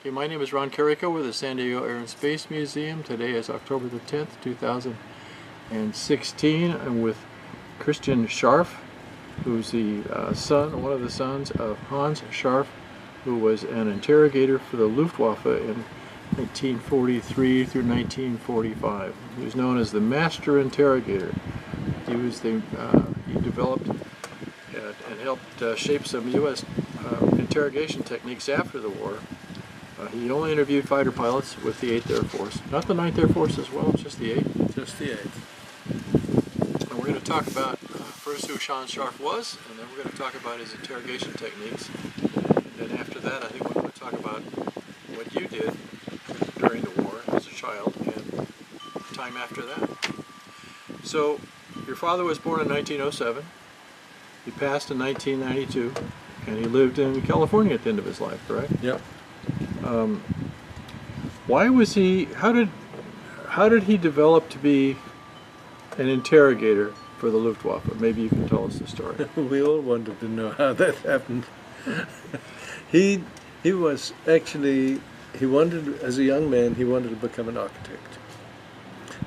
Okay, my name is Ron Carrico with the San Diego Air and Space Museum. Today is October the 10th, 2016. I'm with Christian Scharff, who's the one of the sons of Hanns Scharff, who was an interrogator for the Luftwaffe in 1943 through 1945. He was known as the Master Interrogator. He was he developed and helped shape some U.S. Interrogation techniques after the war. He only interviewed fighter pilots with the 8th Air Force. Not the 9th Air Force as well, just the 8th. Just the 8th. And we're going to talk about first who Hanns Scharff was, and then we're going to talk about his interrogation techniques. And then after that, I think we're going to talk about what you did during the war as a child and time after that. So, your father was born in 1907. He passed in 1992, and he lived in California at the end of his life, correct? Yep. Why was he? How did he develop to be an interrogator for the Luftwaffe? Maybe you can tell us the story. We all wanted to know how that happened. He was actually, he wanted, as a young man, he wanted to become an architect.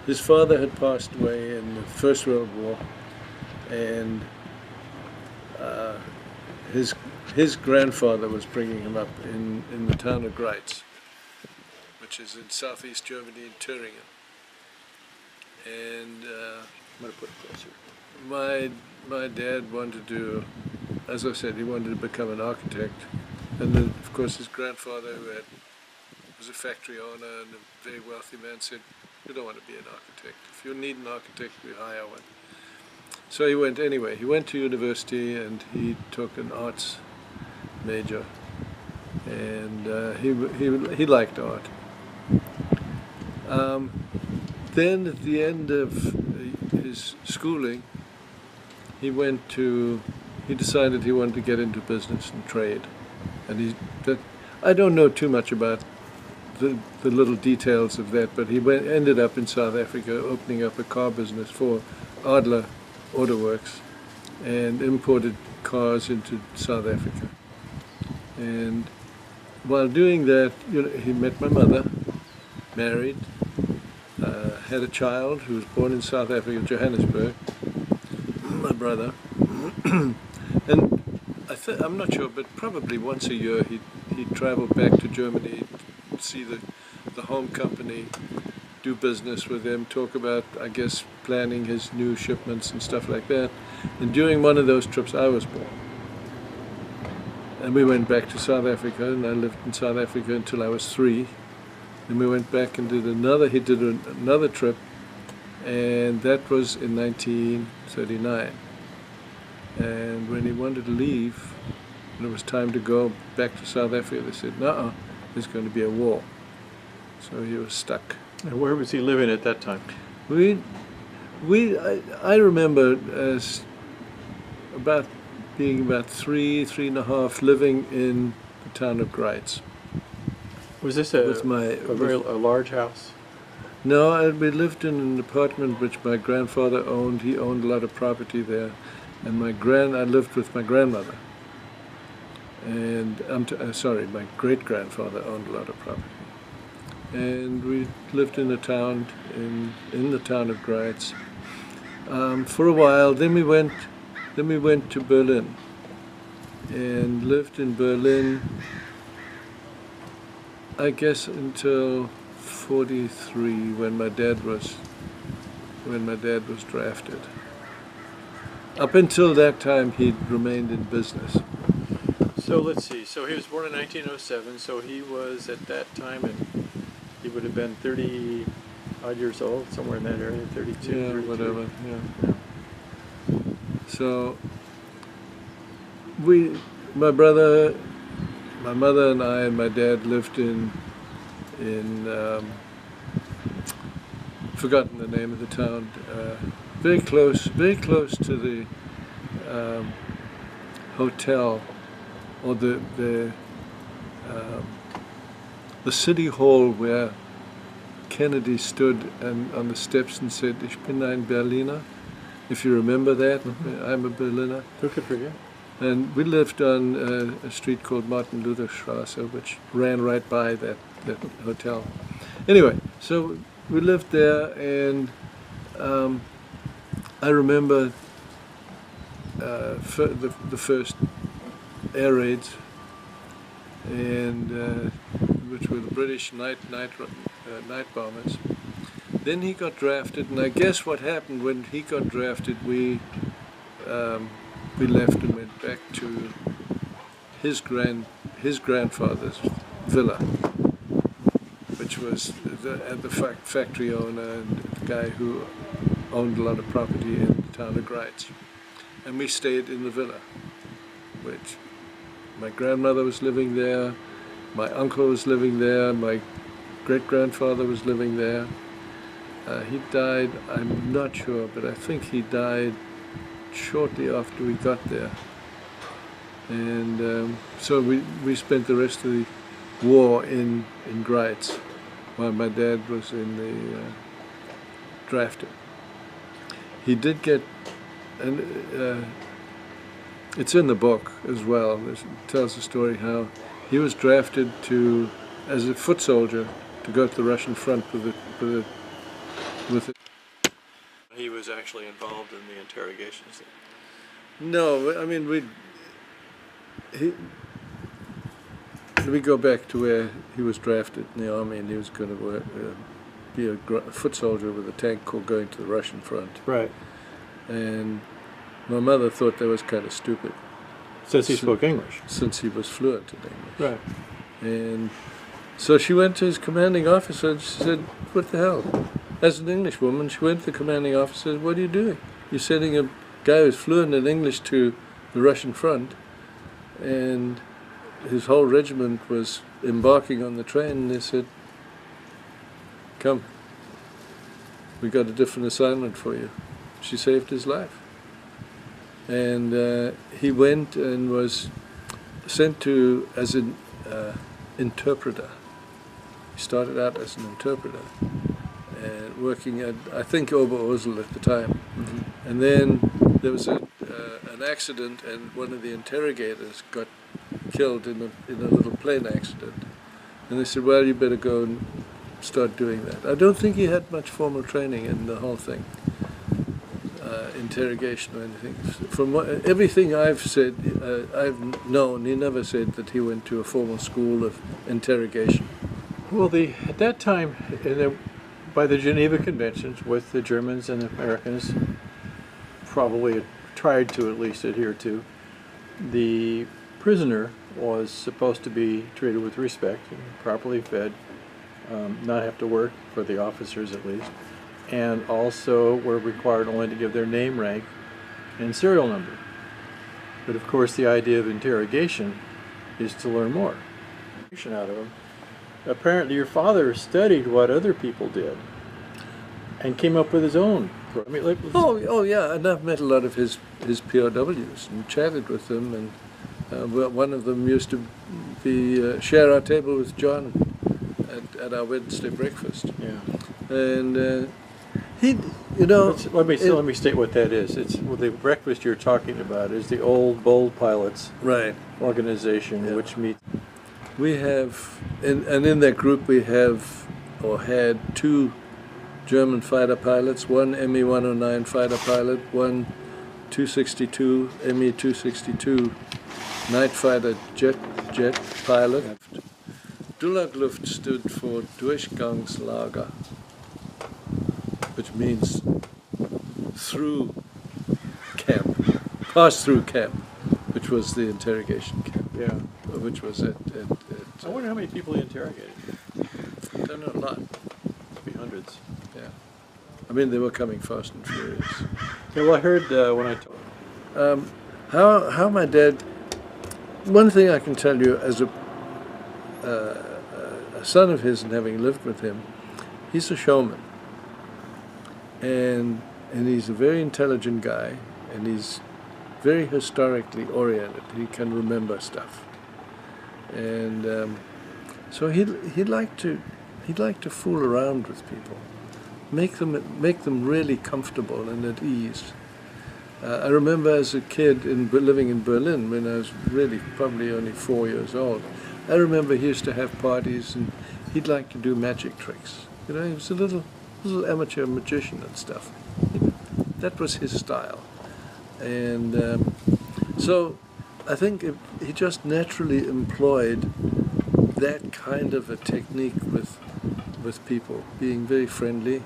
His father had passed away in the First World War, and his grandfather was bringing him up in the town of Greiz, which is in southeast Germany, in Thüringen. And I'm going to put it closer. my dad wanted to, as I said, he wanted to become an architect. And then, of course, his grandfather, who was a factory owner and a very wealthy man, said, "You don't want to be an architect. If you need an architect, we hire one." So he went anyway. He went to university and he took an arts major, and he liked art. Then at the end of his schooling, he decided he wanted to get into business and trade, and I don't know too much about the little details of that, but he ended up in South Africa opening up a car business for Adler Auto Works and imported cars into South Africa. And while doing that, he met my mother, married, had a child who was born in South Africa, Johannesburg, my brother. And I'm not sure, but probably once a year he'd travel back to Germany, see the home company, do business with them, talk about, I guess, planning his new shipments and stuff like that. And during one of those trips, I was born. And we went back to South Africa, and I lived in South Africa until I was 3. And we went back and he did another trip, and that was in 1939. And when he wanted to leave, and it was time to go back to South Africa, they said, "No, there's going to be a war." So he was stuck. And where was he living at that time? I remember as being about three and a half, living in the town of Greiz. Was this a large house? No, we lived in an apartment which my grandfather owned. He owned a lot of property there, and I lived with my grandmother. And my great-grandfather owned a lot of property. And we lived in the town of Greiz for a while. Then we went to Berlin and lived in Berlin, I guess, until 43, when my dad was drafted. Up until that time, he'd remained in business. So let's see. So he was born in 1907. So he was at that time, and he would have been 30 odd years old, somewhere in that area, 32, yeah, 33. Whatever. Yeah. So my brother, my mother and I and my dad lived in forgotten the name of the town, very close to the hotel, or the city hall where Kennedy stood on the steps and said, "Ich bin ein Berliner." If you remember that, I'm a Berliner. Who could forget? And we lived on a street called Martin Luther Strasse, which ran right by that hotel. Anyway, so we lived there, and I remember the first air raids, and which were the British night bombers. Then he got drafted, and I guess what happened when he got drafted, we left and went back to his grandfather's villa, which was the factory owner and the guy who owned a lot of property in the town of Greiz. And we stayed in the villa, which my grandmother was living there, my uncle was living there, my great-grandfather was living there. He died, I'm not sure, but I think he died shortly after we got there. And so we spent the rest of the war in Greiz, while my dad was in the drafted. He did get, and it's in the book as well. It tells the story how he was drafted as a foot soldier to go to the Russian front with it. He was actually involved in the interrogations. No, I mean we go back to where he was drafted in the army, and he was going to be a foot soldier with a tank corps going to the Russian front. Right. And my mother thought that was kind of stupid. Since he spoke English. Since he was fluent in English. Right. And so she went to his commanding officer and she said, "What the hell?" As an English woman, she went to the commanding officer and said, "What are you doing? You're sending a guy who's fluent in English to the Russian front, and his whole regiment was embarking on the train." And they said, "Come, we got a different assignment for you." She saved his life. And he went and was sent to as an interpreter. He started out as an interpreter, and working at, I think, Oberursel at the time. Mm-hmm. And then there was an accident, and one of the interrogators got killed in a little plane accident. And they said, "Well, you better go and start doing that." I don't think he had much formal training in the whole thing, interrogation or anything. From everything I've said, I've known, he never said that he went to a formal school of interrogation. Well, at that time, by the Geneva Conventions, with the Germans and the Americans probably tried to at least adhere to, the prisoner was supposed to be treated with respect and properly fed, not have to work, for the officers at least, and also were required only to give their name, rank, and serial number. But of course the idea of interrogation is to learn more out of them. Apparently your father studied what other people did and came up with his own. I mean, oh yeah, and I've met a lot of his POWs and chatted with them, and one of them used to be share our table with John at our Wednesday breakfast. Yeah. And he, you know, let me state what that is. The breakfast you're talking about is the old Bold Pilots organization, which meets. We have, and in that group we have, or had, 2 German fighter pilots, one Me-109 fighter pilot, one 262, Me-262 night fighter jet pilot. Durchluft stood for Durchgangslager, which means through camp, pass through camp, which was the interrogation camp. Yeah. Which was at I wonder how many people he interrogated. I don't know, a lot. Maybe hundreds. Yeah. I mean, they were coming fast and furious. Yeah, well, I heard when I told how my dad. One thing I can tell you, as a son of his and having lived with him, he's a showman, and he's a very intelligent guy, and he's very historically oriented. He can remember stuff, and so he'd like to fool around with people, make them really comfortable and at ease. I remember as a kid living in Berlin when I was really probably only 4 years old. I remember he used to have parties and he'd like to do magic tricks. You know, he was a little amateur magician and stuff. That was his style. And so I think he just naturally employed that kind of a technique with people, being very friendly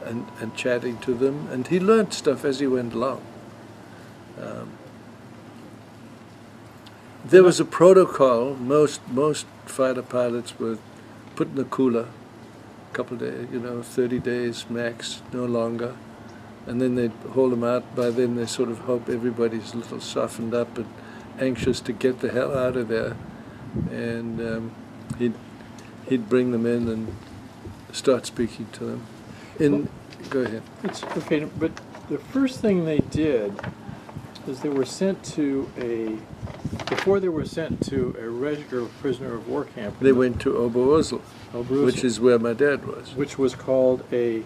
and chatting to them. And he learned stuff as he went along. There was a protocol. Most fighter pilots were put in a cooler, a couple of days, 30 days max, no longer. And then they'd haul them out. By then they sort of hope everybody's a little softened up and anxious to get the hell out of there. And he'd bring them in and start speaking to them. Go ahead. It's okay, but the first thing they did is they were sent to before they were sent to a regular prisoner of war camp. They went to Oberursel, which is where my dad was. Which was called a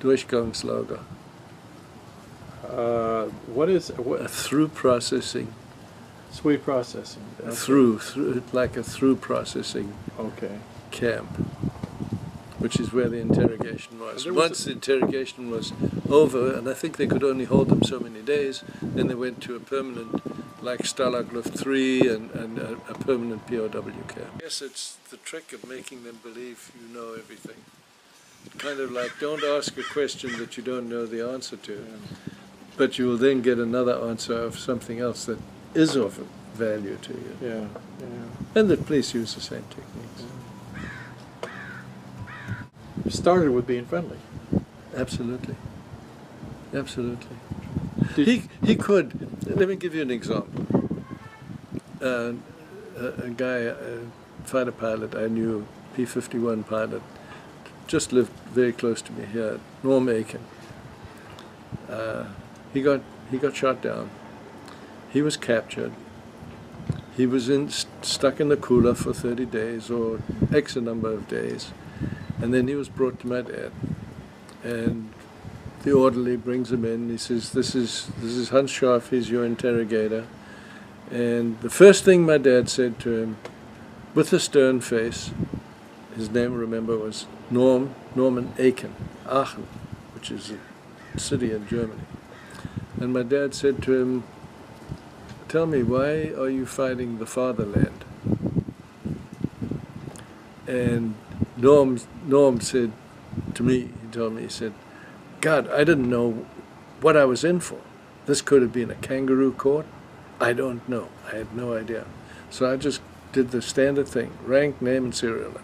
Durchgangslager. A through processing. Sweet processing. Okay. Through like a through processing. Okay. Camp, which is where the interrogation was. Once the interrogation was over, and I think they could only hold them so many days, then they went to a permanent, like Stalag Luft 3 and a permanent POW camp. I guess it's the trick of making them believe you know everything. Kind of like, don't ask a question that you don't know the answer to, but you will then get another answer of something else that is of value to you. Yeah, yeah. And the police use the same techniques. Yeah. It started with being friendly. Absolutely. Absolutely. He could, let me give you an example. A guy, a fighter pilot I knew, P-51 pilot, just lived very close to me here, Norm Aiken. He got shot down. He was captured. He was stuck in the cooler for 30 days or X a number of days. And then he was brought to my dad. And the orderly brings him in. He says, this is Hanns Scharff, he's your interrogator. And the first thing my dad said to him, with a stern face, his name, remember, was Norman Aiken, Aachen, which is a city in Germany. And my dad said to him, tell me, why are you fighting the fatherland? And Norm said to me, he told me, he said, God, I didn't know what I was in for. This could have been a kangaroo court. I don't know. I had no idea. So I just did the standard thing, rank, name, and serial number.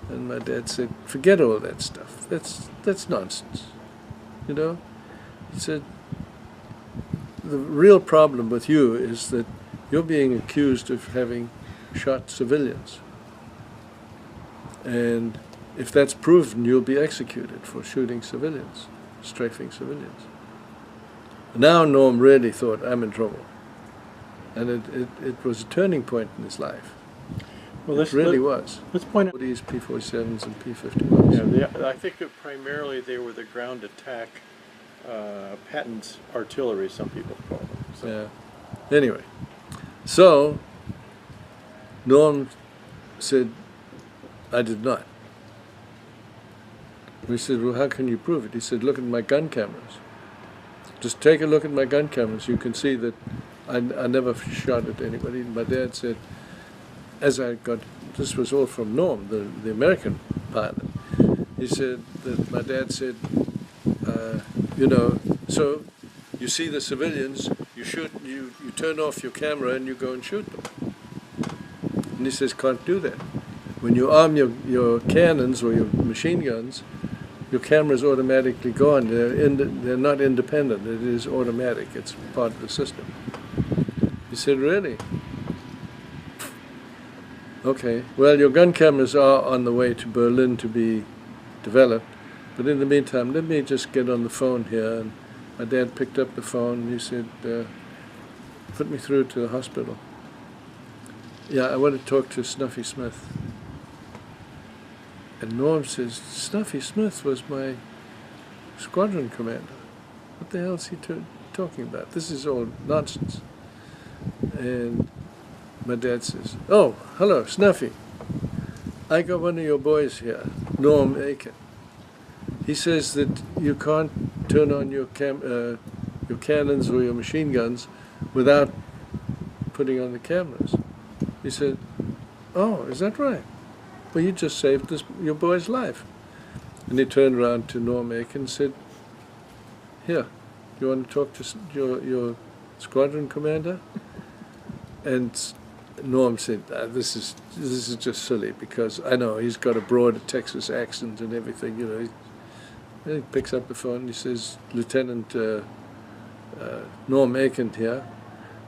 And my dad said, forget all that stuff. That's nonsense. You know? He said, the real problem with you is that you're being accused of having shot civilians. And if that's proven, you'll be executed for shooting civilians, strafing civilians. Now Norm really thought, I'm in trouble. And it was a turning point in his life. Well, it really was. Let's point out these P-47s and P-51s. Yeah, I think that primarily they were the ground attack Patton's artillery, some people call them. So. Yeah. Anyway, so Norm said, I did not. We said, well, how can you prove it? He said, look at my gun cameras. Just take a look at my gun cameras. You can see that I never shot at anybody. My dad said, this was all from Norm, the American pilot. He said that my dad said, so you see the civilians, you shoot, you turn off your camera and you go and shoot them. And he says, can't do that. When you arm your cannons or your machine guns, your camera's automatically gone. They're not independent. It is automatic. It's part of the system. He said, really? Okay. Well, your gun cameras are on the way to Berlin to be developed. But in the meantime, let me just get on the phone here. And my dad picked up the phone and he said, put me through to the hospital. Yeah, I want to talk to Snuffy Smith. And Norm says, Snuffy Smith was my squadron commander. what the hell is he talking about? This is all nonsense. And my dad says, oh, hello, Snuffy. I got one of your boys here, Norm Aiken. He says that you can't turn on your cannons or your machine guns without putting on the cameras. He said, oh, is that right? Well, you just saved your boy's life. And he turned around to Norm Aiken and said, here, you want to talk to your squadron commander? And Norm said, this is just silly, because I know he's got a broad Texas accent and everything, you know. He picks up the phone and he says, Lieutenant Norm Aiken here.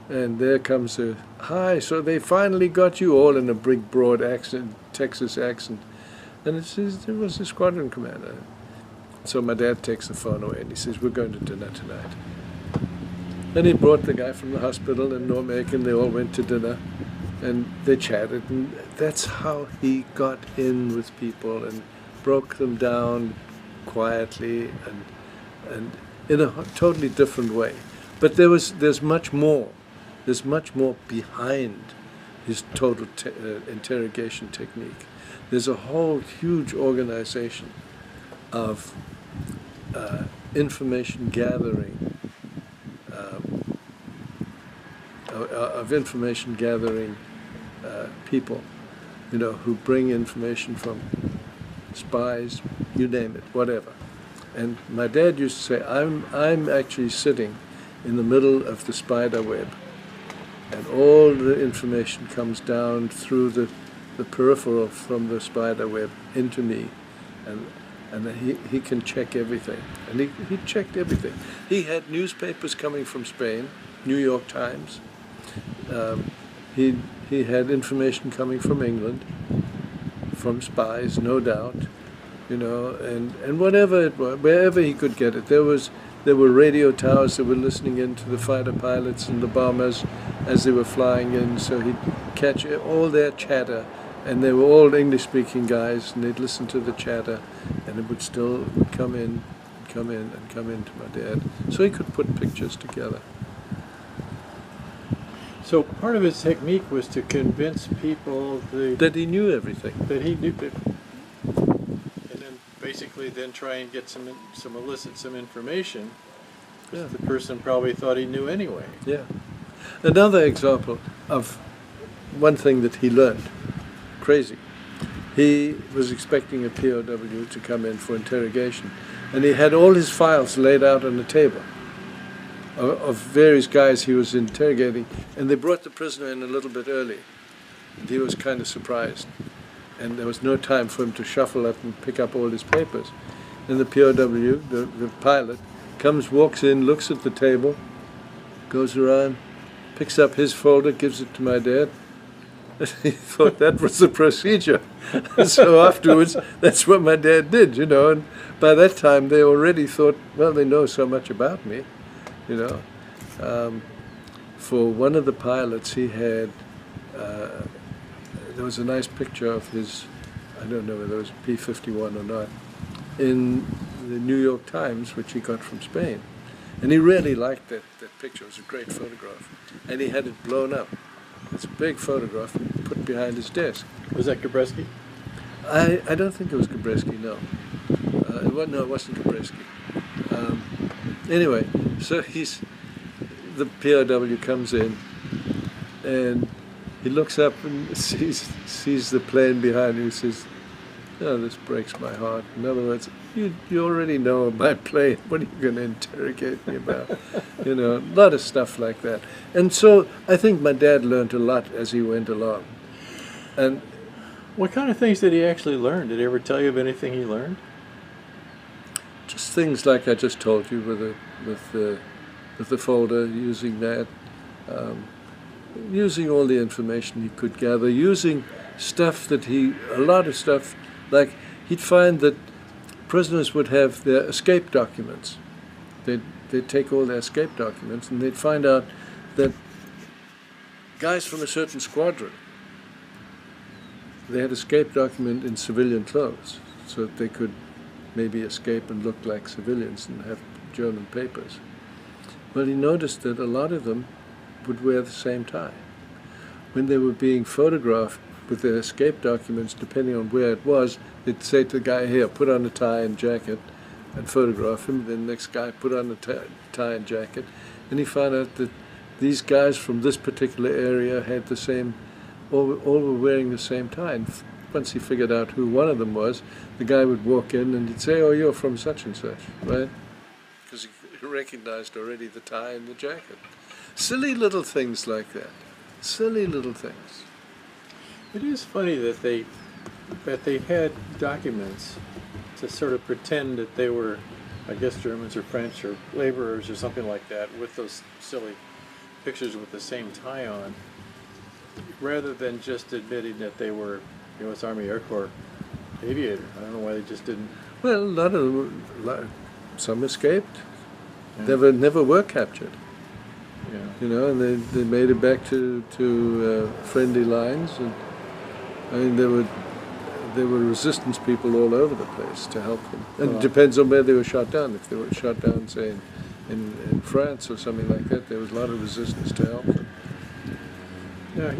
And there comes a, hi, so they finally got you, all in a big broad accent, Texas accent. And it was the squadron commander. So my dad takes the phone away and he says, we're going to dinner tonight. And he brought the guy from the hospital and Norm Aiken, they all went to dinner and they chatted, and that's how he got in with people and broke them down quietly and in a totally different way. But there's much more. There's much more behind his total interrogation technique. There's a whole huge organization of information gathering, people, you know, who bring information from spies, you name it, whatever. And my dad used to say, I'm actually sitting in the middle of the spider web, and all the information comes down through the peripheral from the spider web into me, and he can check everything. And he checked everything. He had newspapers coming from Spain, New York Times. He had information coming from England, from spies, no doubt, you know, and whatever it was, wherever he could get it. There were radio towers that were listening in to the fighter pilots and the bombers as they were flying in, so he'd catch all their chatter, and they were all English-speaking guys, and they'd listen to the chatter, and it would still come in to my dad, so he could put pictures together. So part of his technique was to convince people that he knew everything. That he knew, and then basically try and get some information. Yeah. The person probably thought he knew anyway. Yeah. Another example of one thing that he learned, crazy. He was expecting a POW to come in for interrogation, and he had all his files laid out on the table of various guys he was interrogating, and they brought the prisoner in a little bit early, and he was kind of surprised, and there was no time for him to shuffle up and pick up all his papers. And the POW, the pilot, walks in, looks at the table, goes around, picks up his folder, gives it to my dad. He thought that was the procedure. So afterwards, that's what my dad did, you know, and by that time they already thought, well, they know so much about me. You know, for one of the pilots, he had, there was a nice picture of his, I don't know whether it was P-51 or not, in the New York Times, which he got from Spain. And he really liked that picture. It was a great photograph. And he had it blown up. It's a big photograph put behind his desk. Was that Gabreski? I don't think it was Gabreski, no. No, it wasn't Gabreski. Anyway, so the POW comes in, and he looks up and sees the plane behind him. He says, "Oh, this breaks my heart." In other words, you already know my plane. What are you going to interrogate me about? You know, a lot of stuff like that. And so I think my dad learned a lot as he went along. And what kind of things did he actually learn? Did he ever tell you of anything he learned? Just things like I just told you with the folder, using that, using all the information he could gather, using stuff that a lot of stuff, like he'd find that prisoners would have their escape documents. They'd take all their escape documents, and they'd find out that guys from a certain squadron, they had escape document in civilian clothes, so that they could maybe escape and look like civilians and have German papers. Well, he noticed that a lot of them would wear the same tie. When they were being photographed with their escape documents, depending on where it was, they'd say to the guy, here, put on a tie and jacket, and photograph him. Then the next guy put on a tie and jacket. And he found out that these guys from this particular area had the same, all were wearing the same tie. And once he figured out who one of them was, the guy would walk in and he'd say, oh, you're from such and such, right? Because he recognized already the tie and the jacket. Silly little things like that. Silly little things. It is funny that they had documents to sort of pretend that they were, I guess, Germans or French or laborers or something like that, with those silly pictures with the same tie on, rather than just admitting that they were U.S. Army Air Corps aviators. I don't know why they just didn't. Well, a lot of them, some escaped. Yeah. Never were captured. Yeah. You know, and they made it back to friendly lines, and I mean there were resistance people all over the place to help them. And it depends on where they were shot down. If they were shot down, say in France or something like that, there was a lot of resistance to help them. Now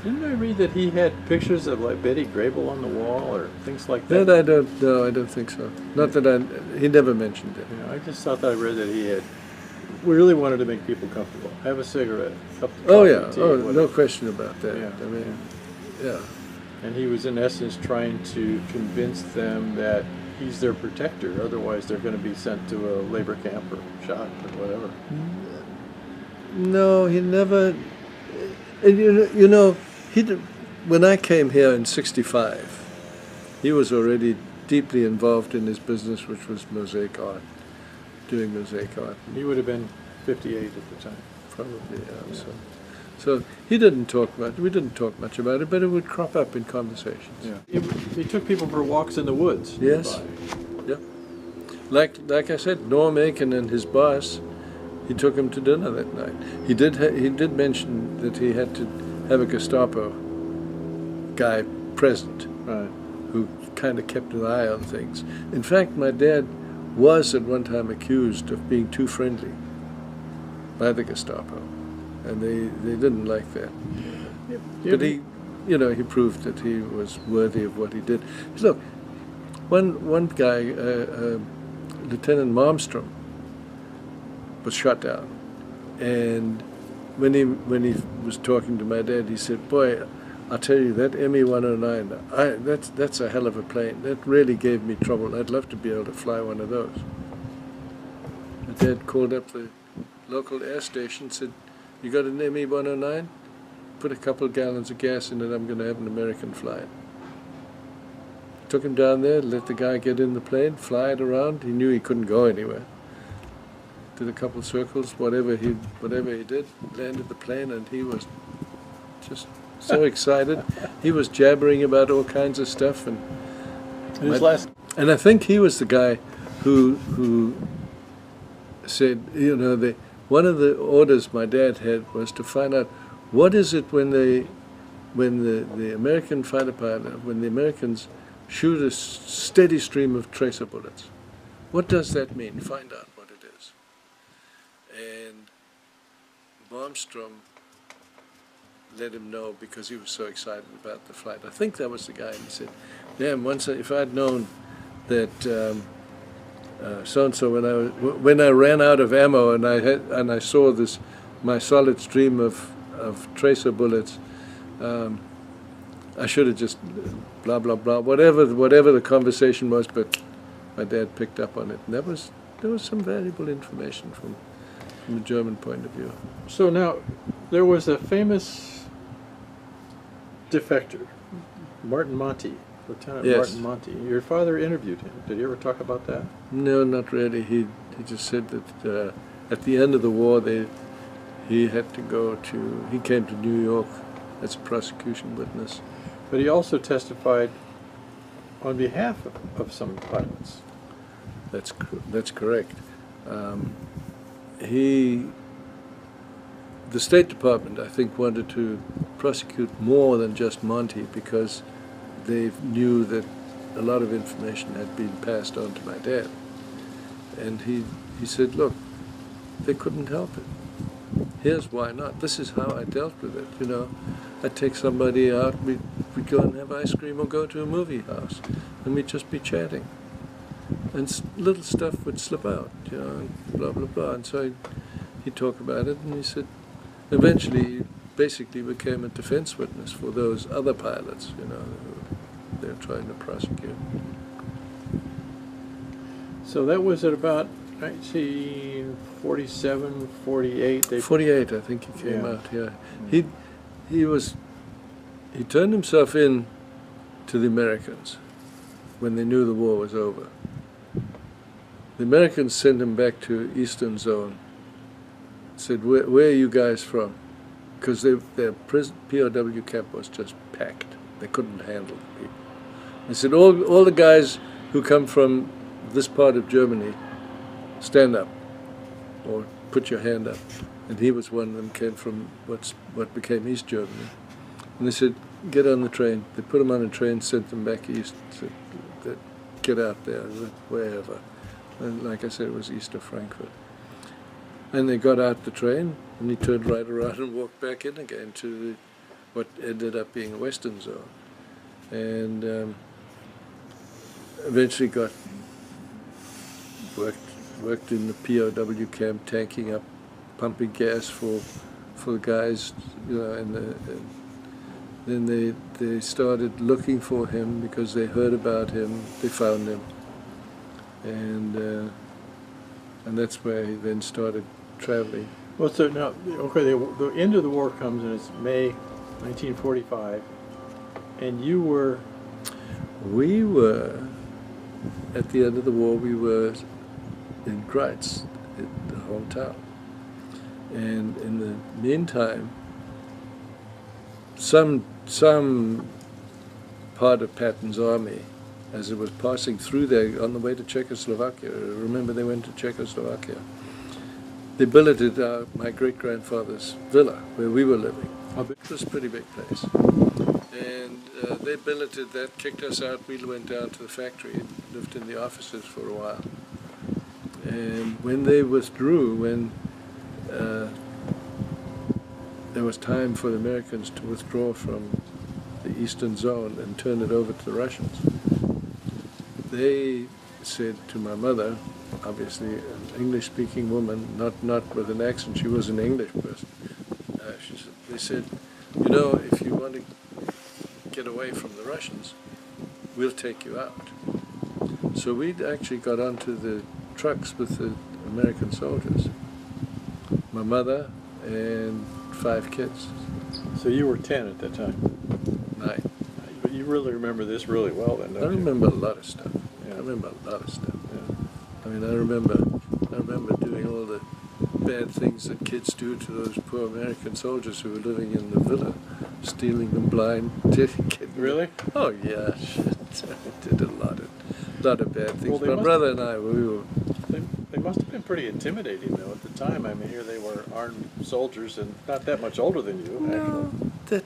didn't I read that he had pictures of like Betty Grable on the wall or things like that? That I don't know. I don't think so. Not that he never mentioned it. I just thought that I read that he had really wanted to make people comfortable. Have a cigarette, cup of Oh coffee, yeah. tea, Oh, whatever. no question about that. Yeah. I mean, yeah. And he was in essence trying to convince them that he's their protector. Otherwise, they're going to be sent to a labor camp or shot or whatever. No, he never. And you know, he did, when I came here in '65, he was already deeply involved in his business, which was mosaic art, doing mosaic art. He would have been 58 at the time. Probably, yeah. So he didn't talk much. We didn't talk much about it, but it would crop up in conversations. Yeah. He took people for walks in the woods. Yes. Nearby. Yep. Like I said, Norm Aiken and his boss, he took him to dinner that night. He did mention that he had to have a Gestapo guy present, Right. who kind of kept an eye on things. In fact, my dad was at one time accused of being too friendly by the Gestapo, and they didn't like that. But he proved that he was worthy of what he did. Look, one guy, Lieutenant Malmstrom, was shot down, and when he was talking to my dad, he said, "Boy, I'll tell you, that ME-109, that's a hell of a plane. That really gave me trouble. I'd love to be able to fly one of those." My dad called up the local air station, said, "You got an ME-109? Put a couple of gallons of gas in it, I'm going to have an American fly it." Took him down there, let the guy get in the plane, fly it around. He knew he couldn't go anywhere. Did a couple of circles, whatever he did, landed the plane, and he was just so excited. He was jabbering about all kinds of stuff, and I think he was the guy who said, one of the orders my dad had was to find out what is it when the American fighter pilot, when the Americans shoot a steady stream of tracer bullets. What does that mean? Find out what it is. And Malmstrom let him know because he was so excited about the flight. I think that was the guy. And he said, "Damn, if I'd known that so-and-so when I ran out of ammo and I saw my solid stream of tracer bullets, I should have just blah blah blah whatever the conversation was." But my dad picked up on it, and there was some valuable information from a German point of view. So now, there was a famous defector, Martin Monty, Lieutenant Yes. Martin Monty. Your father interviewed him. Did you ever talk about that? No, not really. He just said that at the end of the war he came to New York as a prosecution witness. But he also testified on behalf of some pilots. That's correct. The State Department, I think, wanted to prosecute more than just Monty because they knew that a lot of information had been passed on to my dad. And he said, look, they couldn't help it. Here's why not. This is how I dealt with it, you know. I'd take somebody out, we'd go and have ice cream or go to a movie house, and we'd just be chatting. And little stuff would slip out, you know, and blah, blah, blah. And so he'd talk about it, and he said, eventually he basically became a defense witness for those other pilots, you know, they were trying to prosecute. So that was at about 1947, 48. 48, I think he came out. Yeah, he turned himself in to the Americans when they knew the war was over. The Americans sent him back to Eastern Zone. Said, where are you guys from? Because their POW camp was just packed. They couldn't handle the people. They said, all the guys who come from this part of Germany, stand up, or put your hand up. And he was one of them, came from what became East Germany. And they said, get on the train. They put him on a train, sent them back east, said, get out there, wherever. And like I said, it was east of Frankfurt. And they got out the train, and he turned right around and walked back in again to what ended up being a Western Zone. And eventually worked in the POW camp, tanking up, pumping gas for the guys, you know, and then they started looking for him because they heard about him. They found him, and that's where he then started traveling. Well, so now, okay, the end of the war comes, and it's May 1945, and you were... We were, at the end of the war, we were in Greiz, the hometown. And in the meantime, some part of Patton's army, as it was passing through there on the way to Czechoslovakia, remember they went to Czechoslovakia, they billeted my great-grandfather's villa where we were living. It was a pretty big place. And they billeted that, kicked us out. We went down to the factory and lived in the offices for a while. And when they withdrew, when there was time for the Americans to withdraw from the Eastern Zone and turn it over to the Russians, they said to my mother, obviously an English-speaking woman, not with an accent, she was an English person, they said, you know, if you want to get away from the Russians, we'll take you out. So we actually got onto the trucks with the American soldiers, my mother and 5 kids. So you were 10 at that time? 9. But you really remember this really well then, don't you? I remember a lot of stuff. Yeah. I remember a lot of stuff. Yeah. I mean, I remember doing all the bad things that kids do to those poor American soldiers who were living in the villa, stealing them blind. Really? Oh yeah, shit. I did a lot of bad things. Well, my brother and I, we were. They must have been pretty intimidating though at the time. I mean, here they were armed soldiers and not that much older than you. No, they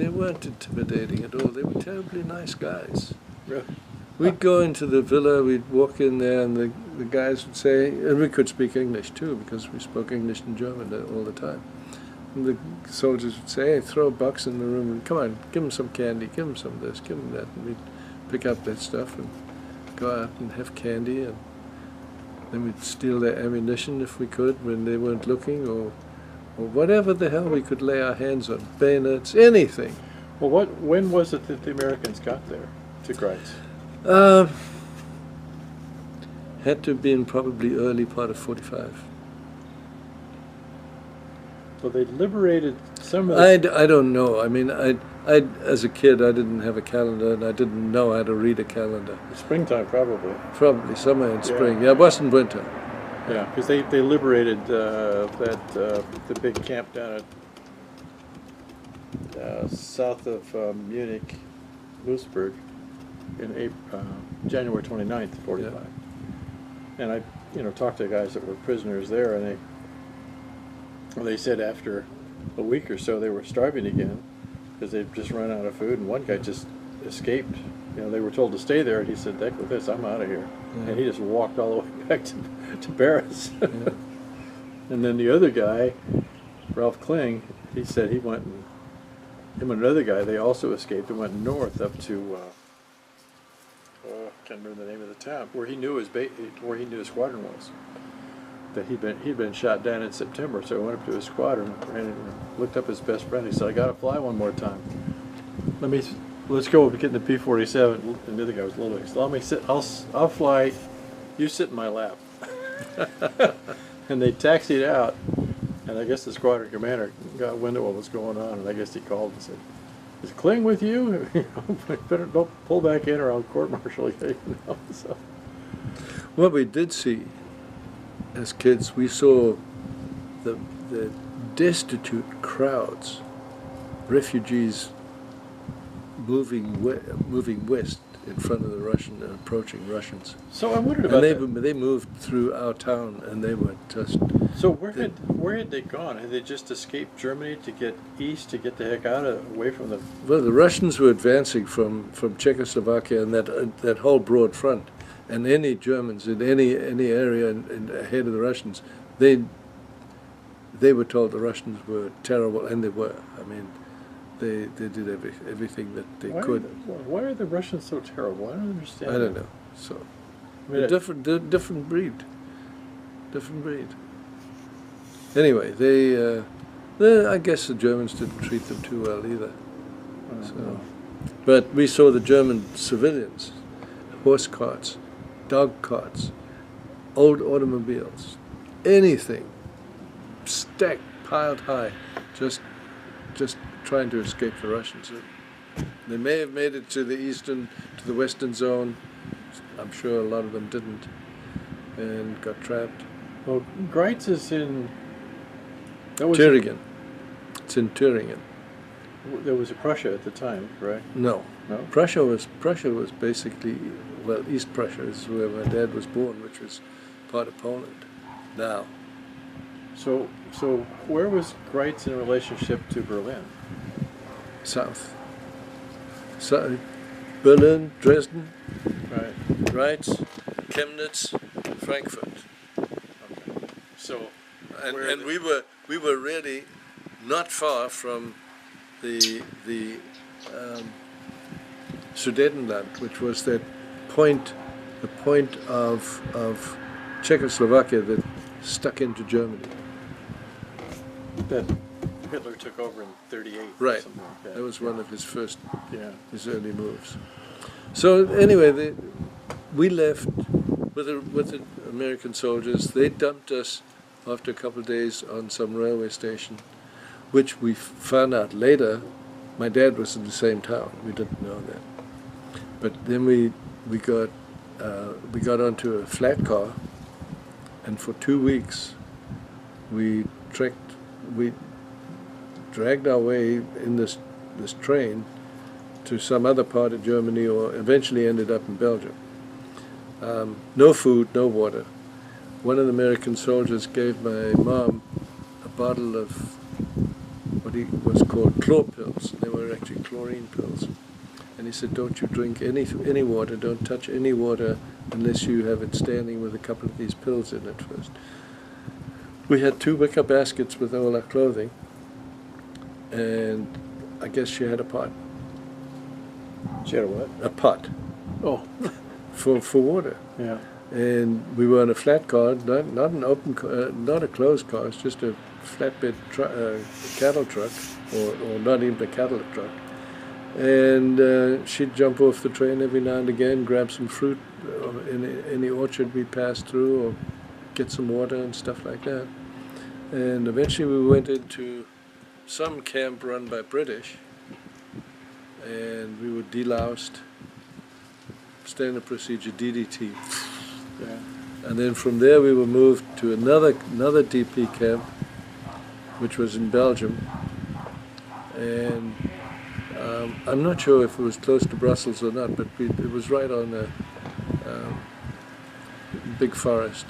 weren't intimidating at all. They were terribly nice guys. Really? We'd go into the villa, we'd walk in there, and the guys would say, and we could speak English too, because we spoke English and German all the time. And the soldiers would say, hey, throw a box in the room, and come on, give them some candy, give them some of this, give them that. And we'd pick up that stuff and go out and have candy, and then we'd steal their ammunition if we could when they weren't looking, or whatever the hell we could lay our hands on, bayonets, anything. Well, when was it that the Americans got there to Greiz? Had to have been probably early part of 45. Well, they liberated some of the... I don't know. I mean, as a kid, I didn't have a calendar, and I didn't know how to read a calendar. Springtime, probably. Probably somewhere in spring. Yeah, it wasn't winter. Yeah, because they liberated the big camp down at south of Munich, Lewisburg, in January 29th, 45. Yeah. And I, talked to guys that were prisoners there, and they said after a week or so they were starving again because they'd just run out of food, and one guy just escaped they were told to stay there, and he said, "Heck with this, I'm out of here." Yeah. And he just walked all the way back to Paris. Yeah. And then the other guy, Ralph Kling, he said he went, and him and another guy, they also escaped and went north up to, I can't remember the name of the town, where he knew his squadron was. That he'd been shot down in September, so he went up to his squadron and looked up his best friend. He said, "I got to fly one more time. Let's go get in the P-47." And the other guy was a little. He said, "Let me sit. I'll fly. You sit in my lap." And they taxied out, and I guess the squadron commander got wind of what was going on, and I guess he called and said, "Is Kling with you? Better don't pull back in, or I'll court-martial you." So. What we did see as kids, we saw the destitute crowds, refugees moving west in front of the approaching Russians. So I wondered about that. And they moved through our town, and they were just. So where had they gone? Had they just escaped Germany to get east, to get the heck away from the? Well, the Russians were advancing from Czechoslovakia and that whole broad front, and any Germans in any area ahead of the Russians, they were told the Russians were terrible, and they were. I mean, they did everything that they could. Why are the Russians so terrible? I don't understand. I don't know. So, I mean, different breed. Different breed. Anyway, I guess the Germans didn't treat them too well either. So, but we saw the German civilians, horse carts, dog carts, old automobiles, anything, stacked, piled high, just trying to escape the Russians. They may have made it to the western zone. I'm sure a lot of them didn't, and got trapped. Well, Greitz is in. Thüringen. It's in Thüringen. There was a Prussia at the time, right? No. No. Prussia was basically, well, East Prussia is where my dad was born, which was part of Poland now. So where was Greitz in relationship to Berlin? South. Berlin, Dresden, Right. Greitz, Chemnitz, Frankfurt. Okay. So, And we were really not far from the Sudetenland, which was the point of Czechoslovakia that stuck into Germany. that Hitler took over in '38. Right. Or something like that. That was one of his his early moves. So anyway, we left with the American soldiers. They dumped us after a couple of days on some railway station, which we found out later. My dad was in the same town. We didn't know that. But then we got onto a flat car, and for 2 weeks we dragged our way in this train to some other part of Germany, or eventually ended up in Belgium. No food, no water. One of the American soldiers gave my mom a bottle of what was called chlor pills. They were actually chlorine pills. And he said, "Don't you drink any water, don't touch any water unless you have it standing with a couple of these pills in it first." We had 2 wicker baskets with all our clothing, and I guess she had a pot. She had a what? A pot. Oh. For water. Yeah. And we were in a flat car, not an open car, not a closed car. It's just a flatbed cattle truck, or not even a cattle truck. And she'd jump off the train every now and again, grab some fruit in the orchard we passed through, or get some water and stuff like that. And eventually we went into some camp run by British, and we were deloused. Standard procedure, DDT. Yeah. And then from there we were moved to another DP camp, which was in Belgium. And I'm not sure if it was close to Brussels or not, but it was right on a big forest.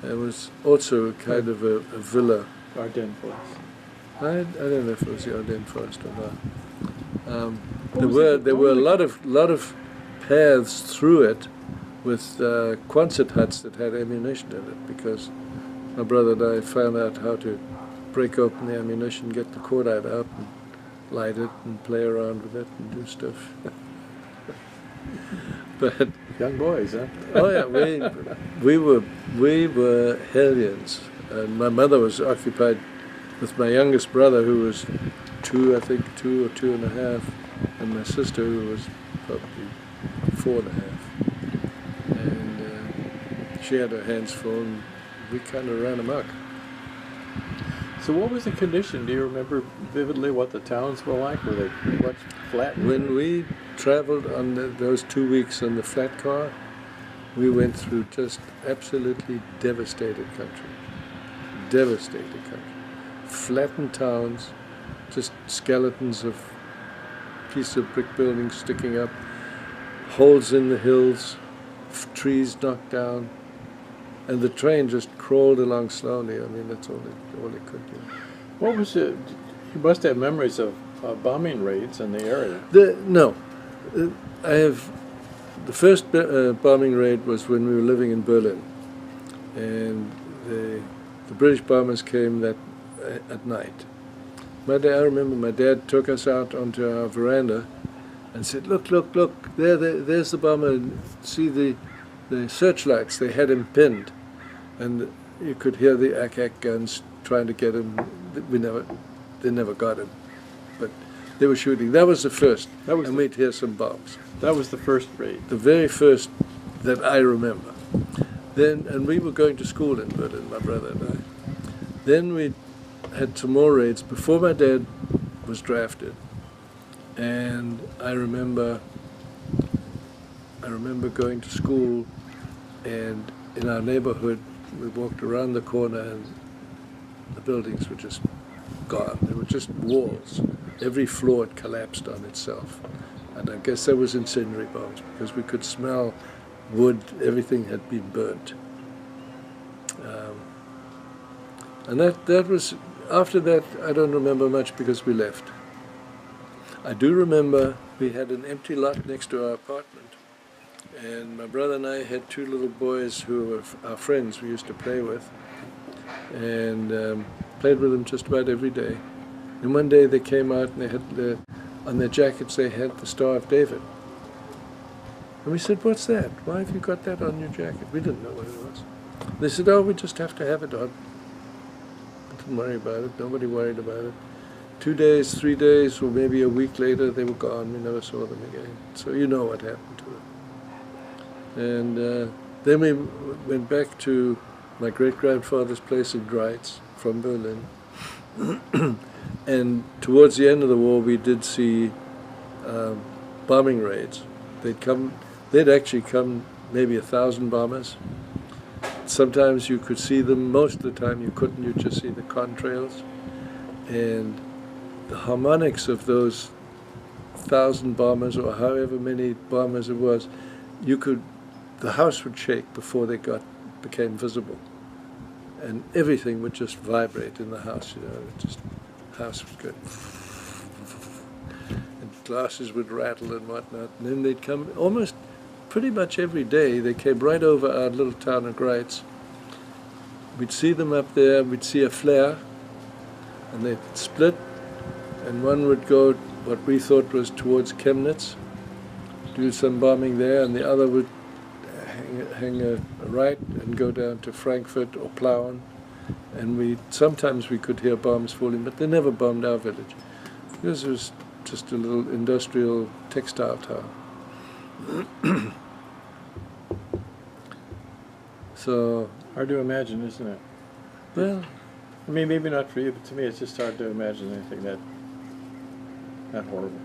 It was also kind of a villa. Ardennes Forest. I don't know if it was the Ardennes forest or not. There were a lot of paths through it with Quonset huts that had ammunition in it, because my brother and I found out how to break open the ammunition, get the cordite out, and light it, and play around with it, and do stuff. But young boys, huh? oh yeah, we were hellions, and my mother was occupied with my youngest brother, who was 2, I think 2 or 2.5, and my sister, who was probably 4.5, and she had her hands full, and we kind of ran amok. So what was the condition? Do you remember vividly what the towns were like? Were they much flat? When we traveled on those 2 weeks on the flat car, we went through just absolutely devastated country. Devastated country. Flattened towns, just skeletons of pieces of brick buildings sticking up, holes in the hills, trees knocked down, and the train just crawled along slowly. I mean, that's all it could do. What was it? You must have memories of bombing raids in the area. No. I have. The first bombing raid was when we were living in Berlin, and the British bombers came at night. I remember my dad took us out onto our veranda and said, "Look, look, look! There's the bomber. See the searchlights? They had him pinned, and you could hear the AK guns trying to get him. They never got him, but they were shooting. That was the first, and we'd hear some bombs. That was the first raid. The very first that I remember. And we were going to school in Berlin, my brother and I. Then we had some more raids before my dad was drafted, and I remember going to school, and in our neighborhood we walked around the corner and the buildings were just gone. They were just walls. Every floor had collapsed on itself, and I guess that was incendiary bombs, because we could smell wood. Everything had been burnt, and that was. After that, I don't remember much, because we left. I do remember we had an empty lot next to our apartment, and my brother and I had 2 little boys who were our friends we used to play with, and played with them just about every day. And one day they came out and they had on their jackets they had the Star of David. And we said, "What's that? Why have you got that on your jacket?" We didn't know what it was. They said, "Oh, we just have to have it on." Didn't worry about it. Nobody worried about it. 2 days, 3 days, or maybe a week later, they were gone. We never saw them again. So you know what happened to them. And then we went back to my great-grandfather's place in Greiz from Berlin. And towards the end of the war, we did see bombing raids. They'd actually come, maybe 1,000 bombers. Sometimes you could see them. Most of the time you couldn't. You'd just see the contrails. And the harmonics of those 1,000 bombers, or however many bombers it was, the house would shake before they became visible. And everything would just vibrate in the house, the house would go, and glasses would rattle and whatnot. And then they'd come almost pretty much every day. They came right over our little town of Greiz. We'd see them up there, we'd see a flare, and they'd split, and one would go what we thought was towards Chemnitz, do some bombing there, and the other would hang a right and go down to Frankfurt or Plauen. And sometimes we could hear bombs falling, but they never bombed our village. This was just a little industrial textile town. So hard to imagine, isn't it? Well, I mean, maybe not for you, but to me, it's just hard to imagine anything that horrible.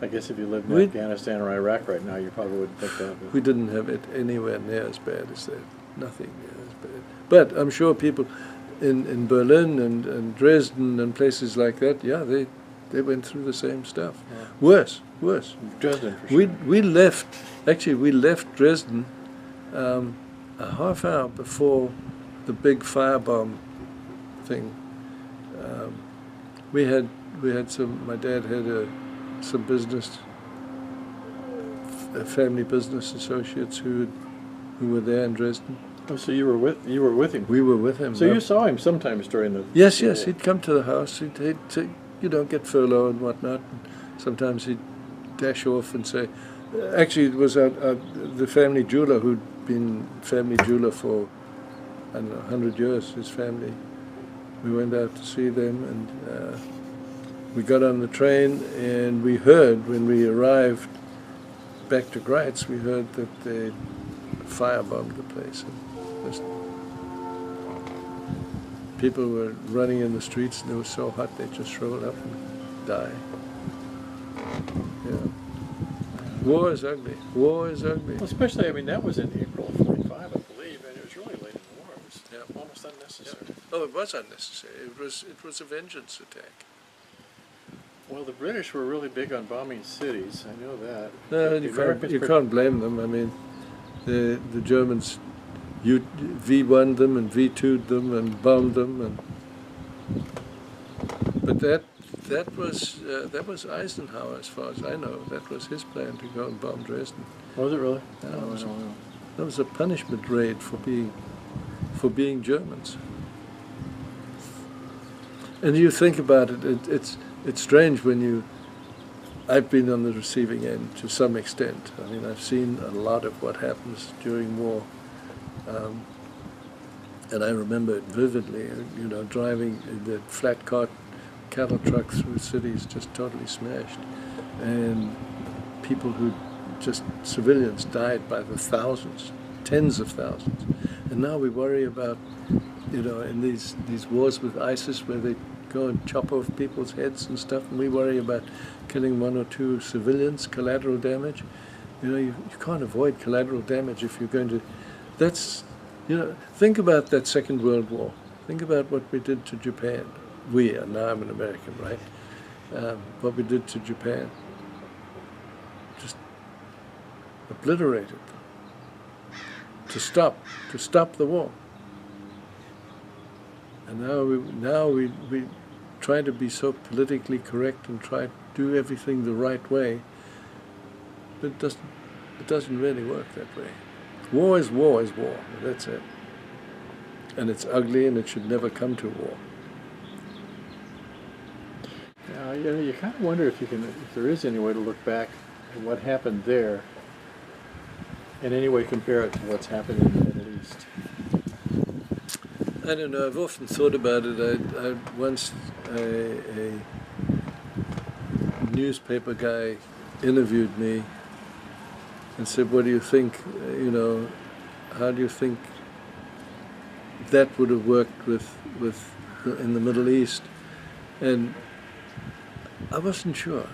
I guess if you lived in Afghanistan or Iraq right now, you probably wouldn't think that. But we didn't have it anywhere near as bad as that. Nothing near as bad. But I'm sure people in Berlin and Dresden and places like that, yeah, they went through the same stuff. Yeah. Worse. Dresden, for sure. We left Dresden a half hour before the big firebomb thing. We had My dad had some business, family business associates who were there in Dresden. Oh, so you were with him. We were with him. So you saw him sometimes during the. Yes, he'd come to the house. He'd get furlough and whatnot. And sometimes he'd dash off and say. Actually, it was the family jeweler who'd been family jeweler for, I don't know, 100 years. His family. We went out to see them, and we got on the train, and we heard when we arrived back to Greiz, we heard that they firebombed the place. And people were running in the streets, and it was so hot they just shriveled up and died. Yeah. War is ugly. War is ugly. Well, especially, I mean, that was in April of '45, I believe, and it was really late in the war. It was almost unnecessary. Yeah. Oh, it was unnecessary. It was a vengeance attack. Well, the British were really big on bombing cities. I know that. No, you can't blame them. I mean, the Germans V1'd them and V2'd them and bombed them, but that was Eisenhower, as far as I know. That was his plan, to go and bomb Dresden. Was it really? Yeah, I don't know. That was a punishment raid for being Germans. And you think about it, it's strange when I've been on the receiving end to some extent. I mean, I've seen a lot of what happens during war. And I remember it vividly, driving the flat cattle truck through cities just totally smashed. And people civilians died by the thousands, tens of thousands. And now we worry about, in these wars with ISIS where they go and chop off people's heads and stuff, and we worry about killing one or two civilians, collateral damage. You can't avoid collateral damage if you're going to, think about that Second World War. Think about what we did to Japan. Now I'm an American, right? What we did to Japan. Just obliterated them. To stop the war. And now we try to be so politically correct and try to do everything the right way, but it doesn't really work that way. War is war. That's it. And it's ugly, and it should never come to war. You kind of wonder if there is any way to look back at what happened there, and any way compare it to what's happened in the Middle East. I don't know. I've often thought about it. Once a newspaper guy interviewed me and said, "What do you think? How do you think that would have worked in the Middle East?" And I wasn't sure.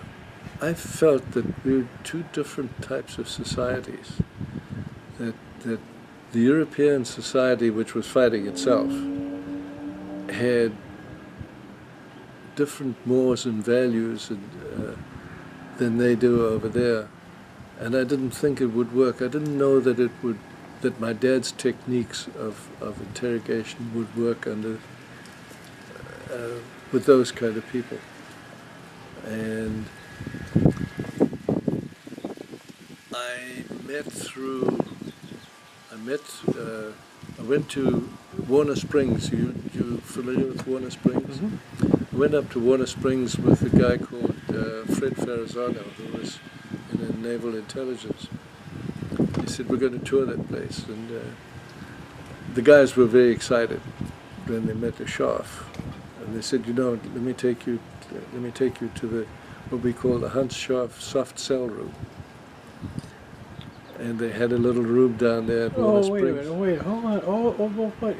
I felt that we were two different types of societies. That the European society, which was fighting itself, had different mores and values than they do over there. And I didn't think it would work. I didn't know that my dad's techniques of interrogation would work with those kind of people. And I went to Warner Springs. You familiar with Warner Springs? Mm-hmm. I went up to Warner Springs with a guy called Fred Ferrazzano, who was in the Naval Intelligence. He said, "We're going to tour that place." And the guys were very excited when they met the Scharff. And they said, let me take you to what we call the Hanns Scharff soft cell room. And they had a little room down there at Warner Springs. Wait a minute, wait, hold on. What?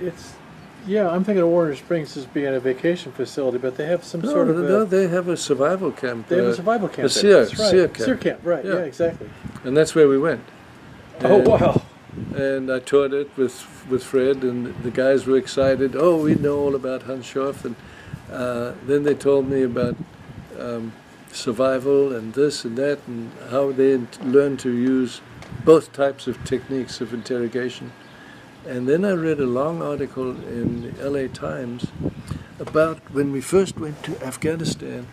I'm thinking of Warner Springs as being a vacation facility, but they have some sort of... No, they have a survival camp. They have a survival camp. SEER camp. SEER camp, right, yeah, exactly. And that's where we went. Oh, wow. And I toured it with Fred, and the guys were excited. Oh, we know all about Hanns Scharff. And then they told me about survival and this and that, and how they learned to use both types of techniques of interrogation. And then I read a long article in the LA Times about when we first went to Afghanistan,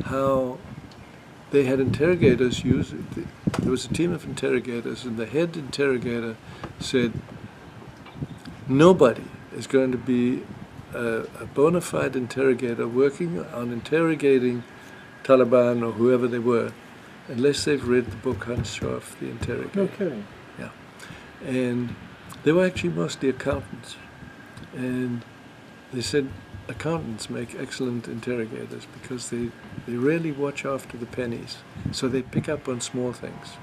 how they had interrogators there was a team of interrogators, and the head interrogator said, nobody is going to be a bona fide interrogator working on interrogating Taliban or whoever they were unless they've read the book Hanns Scharff, The Interrogator. Okay. Yeah. And they were actually mostly accountants. And they said accountants make excellent interrogators because they really watch after the pennies. So they pick up on small things.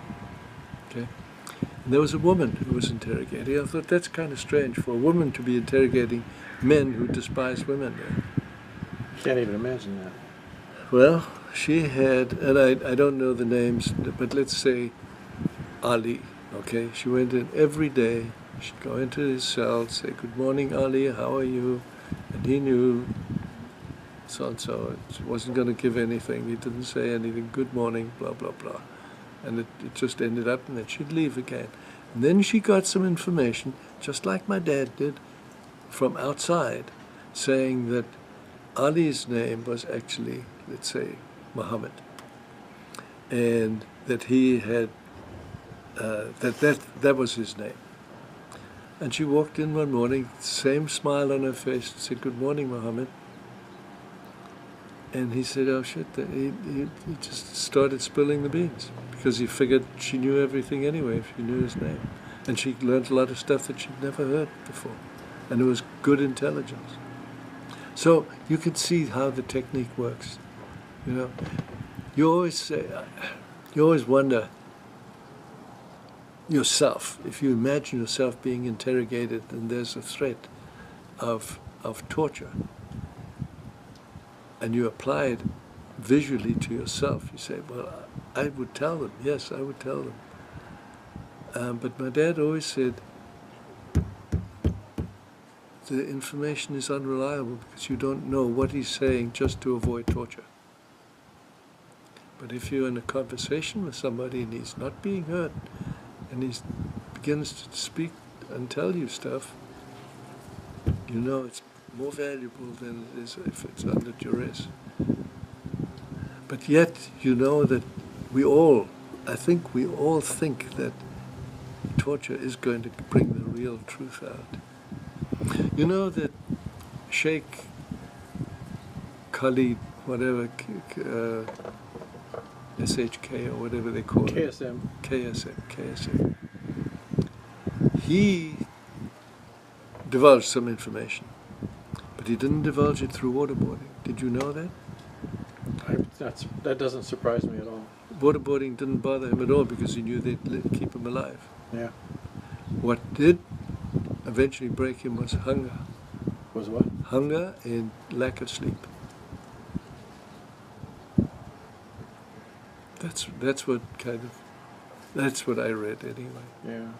Okay? And there was a woman who was interrogating. I thought that's kind of strange for a woman to be interrogating men who despise women. Can't even imagine that. Well, she had, and I don't know the names, but let's say Ali, okay? She went in every day. She'd go into his cell, say, good morning, Ali, how are you? And he knew so-and-so. She wasn't going to give anything. He didn't say anything, good morning, blah, blah, blah. And it just ended up, and then she'd leave again. And then she got some information, just like my dad did, from outside, saying that Ali's name was actually, let's say, Muhammad, and that he had that was his name. And she walked in one morning, same smile on her face, and said, "Good morning, Muhammad." And he said, "Oh shit!" He just started spilling the beans because he figured she knew everything anyway if she knew his name, and she learned a lot of stuff that she'd never heard before, and it was good intelligence. So you can see how the technique works. You know, you always wonder yourself, if you imagine yourself being interrogated and there's a threat of torture, and you apply it visually to yourself, you say, well, I would tell them, yes, I would tell them. But my dad always said, the information is unreliable because you don't know what he's saying just to avoid torture. But if you're in a conversation with somebody and he's not being heard, and he begins to speak and tell you stuff, you know it's more valuable than it is if it's under duress. But yet, you know that I think we all think that torture is going to bring the real truth out. You know that Sheikh Khalid, whatever, SHK or whatever they call it. KSM. He divulged some information, but he didn't divulge it through waterboarding. Did you know that? That doesn't surprise me at all. Waterboarding didn't bother him at all because he knew they'd keep him alive. Yeah. What did eventually break him was hunger. Was what? Hunger and lack of sleep. That's what I read anyway. Yeah.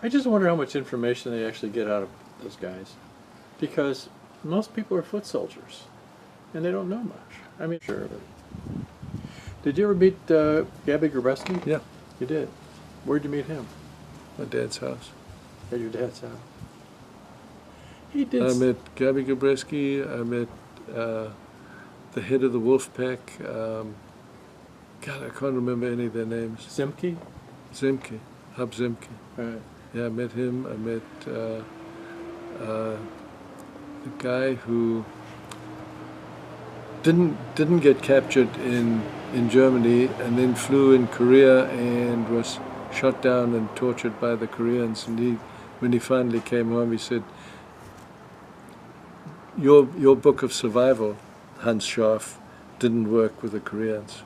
I just wonder how much information they actually get out of those guys, because most people are foot soldiers, and they don't know much. I mean, sure. But did you ever meet Gabby Grabowski? Yeah. You did. Where'd you meet him? My dad's house. At your dad's house. He did. I met Gabby Grabowski. I met the head of the wolf pack. God, I can't remember any of their names. Zemke? Hub Zemke. Right. Yeah, I met him. I met the guy who didn't get captured in Germany and then flew in Korea and was shot down and tortured by the Koreans. And when he finally came home, he said, "Your book of survival, Hanns Scharff, didn't work with the Koreans."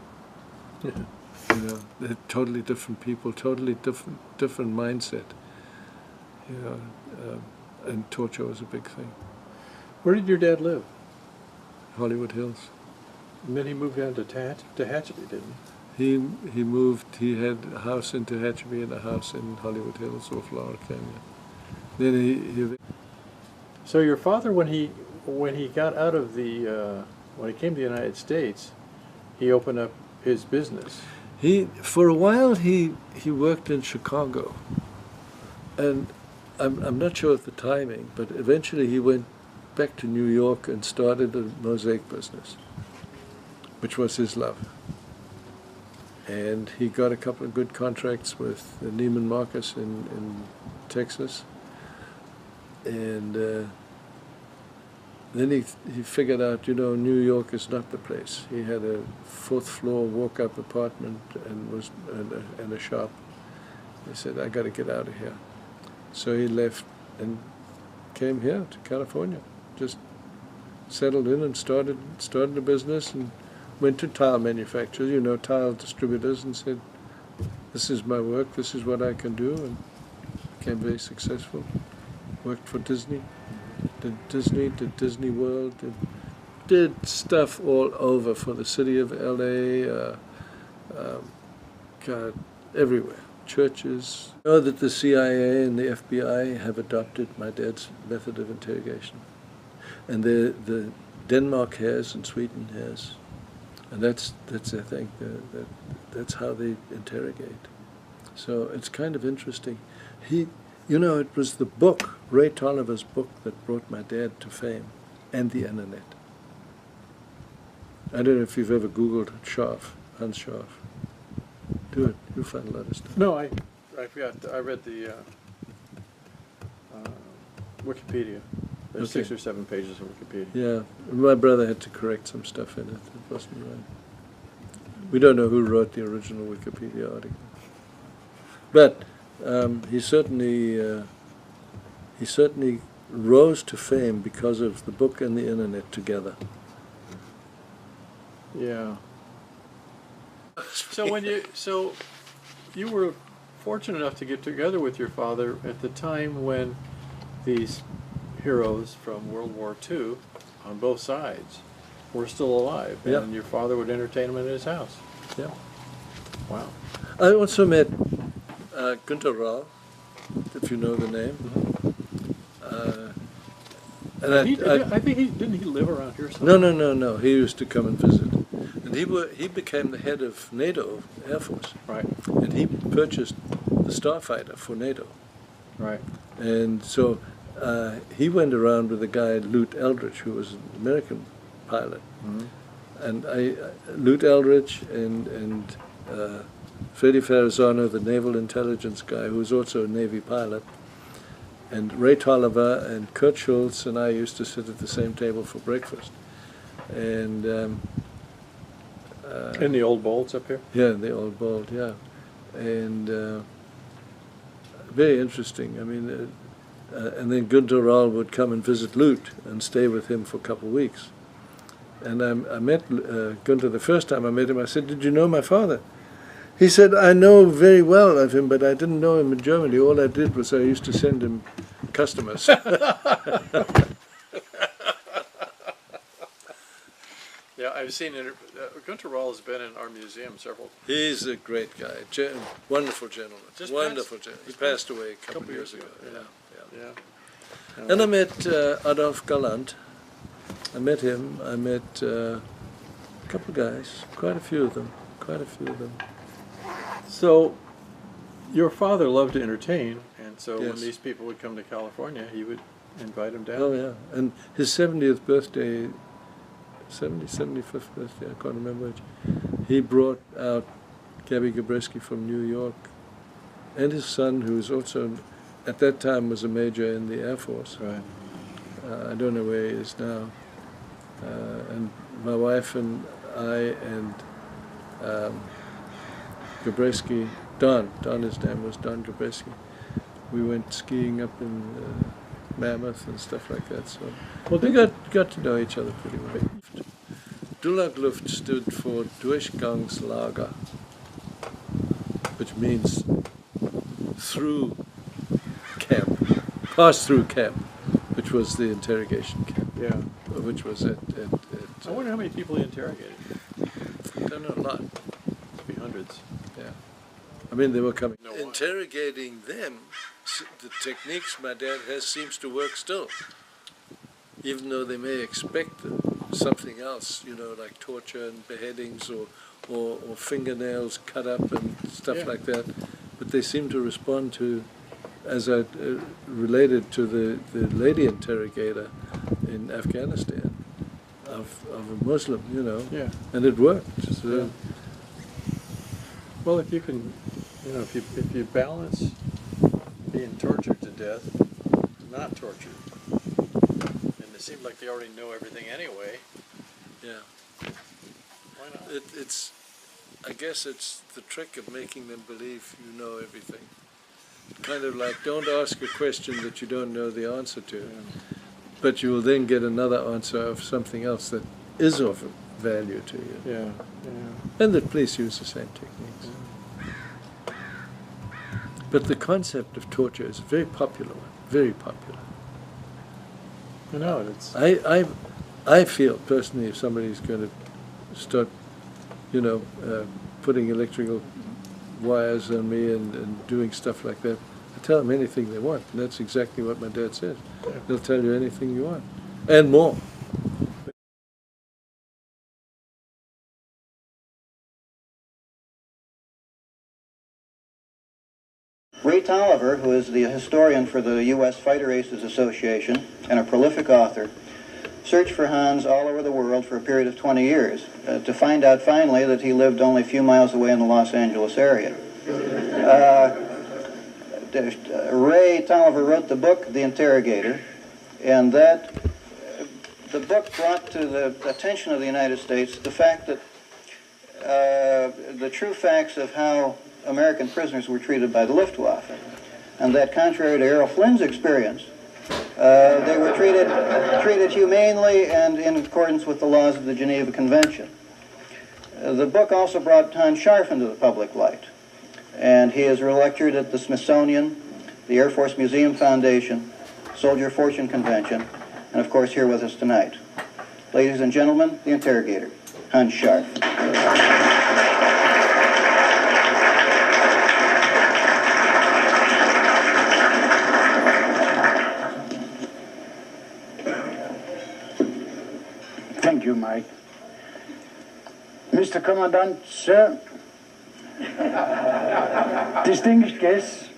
Yeah. You know, they're totally different people, totally different mindset. You know, and torture was a big thing. Where did your dad live? Hollywood Hills. And then he moved down to Tehachapi, didn't he? He moved. He had a house in Tehachapi and a house in Hollywood Hills or Flower Canyon. Then he So your father, when he got out of when he came to the United States, he opened up his business. For a while he worked in Chicago, and I'm not sure of the timing, but eventually he went back to New York and started a mosaic business. which was his love. And he got a couple of good contracts with Neiman Marcus in Texas. And then he figured out, New York is not the place. He had a 4th floor walk-up apartment and a shop. He said, I got to get out of here. So he left and came here to California. Just settled in and started a business and went to tile manufacturers, tile distributors, and said, this is my work, this is what I can do, and became very successful. Worked for Disney, did Disney World, did stuff all over for the city of LA, God, everywhere. Churches. I know that the CIA and the FBI have adopted my dad's method of interrogation. And the Denmark has and Sweden has. And that's I think, that's how they interrogate. So it's kind of interesting. It was the book, Ray Tolliver's book, that brought my dad to fame, and the internet. I don't know if you've ever Googled Scharff, Hanns Scharff. Do it. You'll find a lot of stuff. No, I forgot. I read the Wikipedia. There's 6 or 7 pages of Wikipedia. Yeah, my brother had to correct some stuff in it. It wasn't right. We don't know who wrote the original Wikipedia article, but he certainly rose to fame because of the book and the internet together. Yeah. So you were fortunate enough to get together with your father at the time when these heroes from World War II on both sides were still alive, and yeah. Your father would entertain them in his house. Yeah. Wow. I also met Günter Rahl, if you know the name. And I think didn't he live around here somewhere? No. He used to come and visit. And he became the head of NATO Air Force. Right. And he purchased the Starfighter for NATO. Right. And so he went around with a guy, Lute Eldridge, who was an American pilot. Mm-hmm. And Lute Eldridge and Freddie Ferrazzano, the naval intelligence guy, who was also a Navy pilot, and Ray Tolliver and Kurt Schultz and I used to sit at the same table for breakfast. And in the old Bolts up here? Yeah, in the old Bolt, yeah. And very interesting. I mean, and then Günter Rahl would come and visit Lute and stay with him for a couple of weeks. And I met Günter the first time I met him. I said, "Did you know my father?" He said, "I know very well of him, but I didn't know him in Germany. All I did was I used to send him customers." Yeah, I've seen it. Günter Rahl has been in our museum several times. He's a great guy, wonderful gentleman. Wonderful gentleman. He passed away a couple of years ago. Yeah. And I met Adolf Galland. I met him. I met a couple of guys, quite a few of them. So, your father loved to entertain, and so Yes. when these people would come to California, he would invite them down. Oh yeah, and his 70th birthday, 75th birthday, I can't remember which, he brought out Gabby Gabreski from New York, and his son, who was also, at that time, was a major in the Air Force. Right. I don't know where he is now. And my wife and I and Gabreski, Don his name was Don Gabreski, we went skiing up in Mammoth and stuff like that. So we got to know each other pretty well. Durchluft stood for Durchgangslager, which means through camp, pass through camp, which was the interrogation camp. Yeah. Which was at I wonder how many people he interrogated. I don't know, a lot. Must be hundreds. Yeah. I mean, they were coming. Interrogating them, the techniques my dad has seems to work still. Even though they may expect something else, like torture and beheadings or fingernails cut up and stuff like that. But they seem to respond to, as I related to the lady interrogator in Afghanistan. of a Muslim, you know. Yeah. And it worked. So, Yeah. Well, if you can, you know, if you balance being tortured to death, not tortured, and it seems like they already know everything anyway. yeah. Why not? It's, I guess it's the trick of making them believe you know everything. Kind of like, don't ask a question that you don't know the answer to, Yeah. but you will then get another answer of something else that is of value to you. Yeah. Yeah. And that police use the same techniques. But the concept of torture is a very popular one, very popular. I know it's. I feel personally, if somebody's going to start, you know, putting electrical wires on me and doing stuff like that, I tell them anything they want, and that's exactly what my dad says. Yeah. They'll tell you anything you want, and more. Ray Tolliver, who is the historian for the U.S. Fighter Aces Association and a prolific author, searched for Hanns all over the world for a period of 20 years to find out finally that he lived only a few miles away in the Los Angeles area. Ray Tolliver wrote the book, The Interrogator, and the book brought to the attention of the United States the fact that the true facts of how American prisoners were treated by the Luftwaffe, and that contrary to Errol Flynn's experience, they were treated humanely and in accordance with the laws of the Geneva Convention. The book also brought Hanns Scharff into the public light, and he has lectured at the Smithsonian, the Air Force Museum Foundation, Soldier Fortune Convention, and of course here with us tonight. Ladies and gentlemen, the Interrogator, Hanns Scharff. Thank you, Mike. Mr. Commandant, sir, distinguished guests,